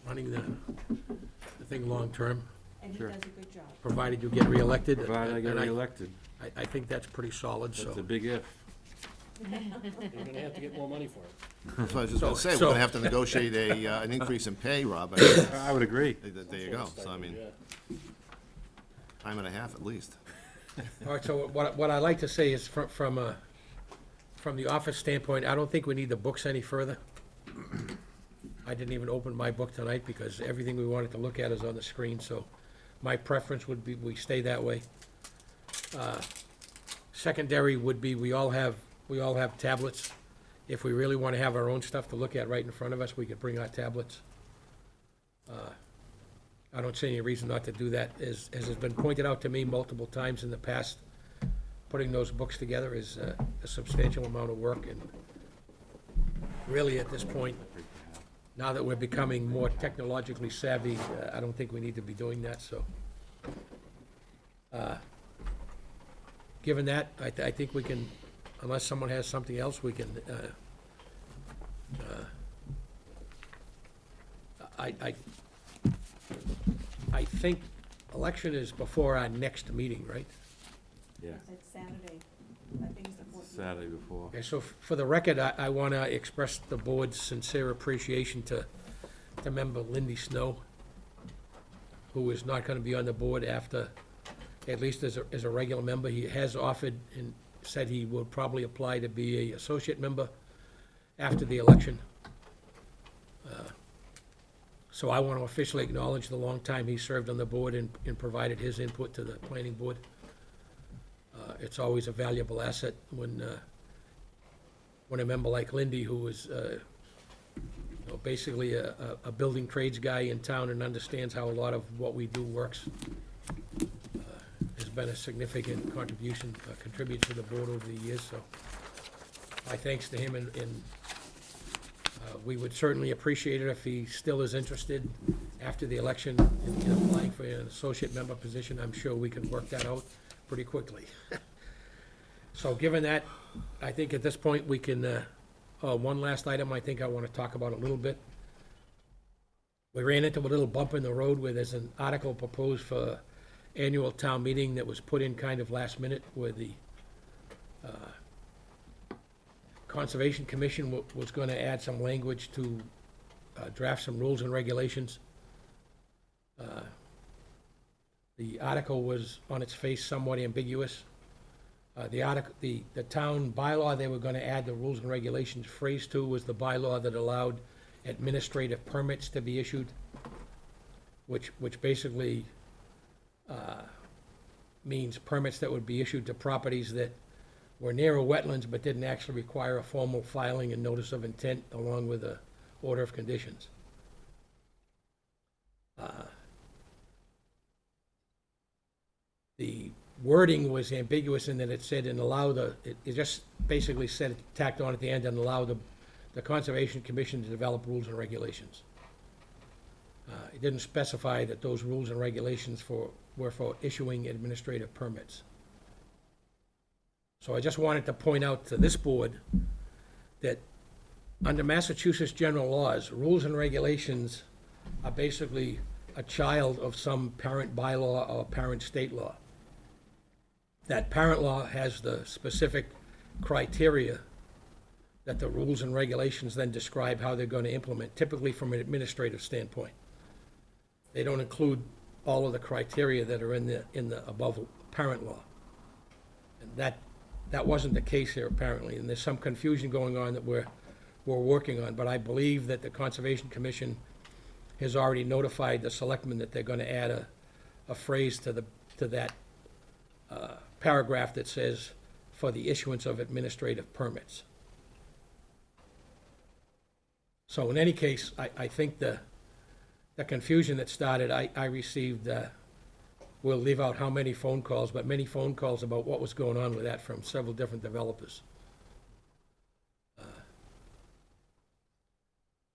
running the thing long-term, And he Sure. does a good job. provided you get reelected? Provided I get And reelected. I think that's pretty solid, so. That's a big if. You're gonna have to get more money for it. That's what I was just gonna say, we're So- gonna have to negotiate an increase in pay, Rob. I mean, I would agree. there you go, so I mean, time and a half at least. All right, so what I like to say is from the office standpoint, I don't think we need the books any further. I didn't even open my book tonight because everything we wanted to look at is on the screen, so my preference would be we stay that way. Secondary would be we all have tablets. If we really want to have our own stuff to look at right in front of us, we could bring our tablets. I don't see any reason not to do that. As has been pointed out to me multiple times in the past, putting those books together is a substantial amount of work, and really, at this point, now that we're becoming more technologically savvy, I don't think we need to be doing that, so. Given that, I think we can, unless someone has something else, we can, I think election is before our next meeting, right? Yeah, It's Saturday, I think it's the 14th. Saturday before. Okay, so for the record, I want to express the board's sincere appreciation to member Lindy Snow, who is not going to be on the board after, at least as a regular member. He has offered and said he will probably apply to be an associate member after the election. So I want to officially acknowledge the long time he served on the board and provided his input to the planning board. It's always a valuable asset when a member like Lindy, who is basically a building trades guy in town and understands how a lot of what we do works, has been a significant contributor to the board over the years, so my thanks to him, and we would certainly appreciate it if he still is interested after the election in applying for an associate member position. I'm sure we can work that out pretty quickly. So given that, I think at this point we can, one last item I think I want to talk about a little bit. We ran into a little bump in the road where there's an article proposed for annual town meeting that was put in kind of last minute, where the Conservation Commission was going to add some language to draft some rules and regulations. The article was on its face somewhat ambiguous. The town bylaw they were gonna add the rules and regulations phrase to was the bylaw that allowed administrative permits to be issued, which basically means permits that would be issued to properties that were near a wetlands but didn't actually require a formal filing and notice of intent along with a order of conditions. The wording was ambiguous in that it said and allow it just basically said, tacked on at the end, and allow the Conservation Commission to develop rules and regulations. It didn't specify that those rules and regulations were for issuing administrative permits. So I just wanted to point out to this board that under Massachusetts general laws, rules and regulations are basically a child of some parent bylaw or parent state law. That parent law has the specific criteria that the rules and regulations then describe how they're going to implement, typically from an administrative standpoint. They don't include all of the criteria that are in the above parent law. And that wasn't the case here apparently, and there's some confusion going on that we're working on, but I believe that the Conservation Commission has already notified the selectmen that they're gonna add a phrase to that paragraph that says, for the issuance of administrative permits. So in any case, I think the confusion that started, I received, we'll leave out how many phone calls, but many phone calls about what was going on with that from several different developers.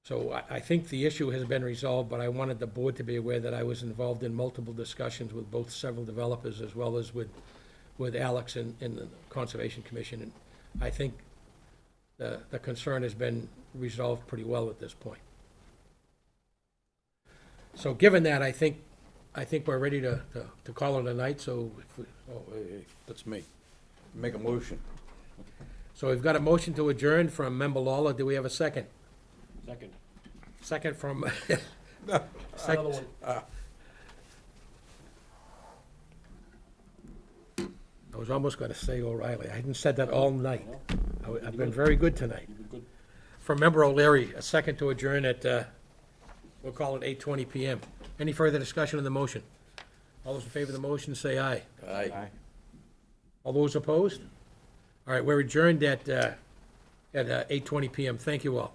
So I think the issue has been resolved, but I wanted the board to be aware that I was involved in multiple discussions with both several developers as well as with Alex in the Conservation Commission. And I think the concern has been resolved pretty well at this point. So given that, I think we're ready to call it a night, so if we, Let's make a motion. so we've got a motion to adjourn from Member Lawler. Do we have a second? Second. Second from, Another second, one. I was almost gonna say O'Reilly. I hadn't said that all night. I've been very good tonight. From Member O'Leary, a second to adjourn at, we'll call it 8:20 PM. Any further discussion on the motion? All those in favor of the motion, say aye. Aye. All those opposed? All right, we're adjourned at 8:20 PM. Thank you all.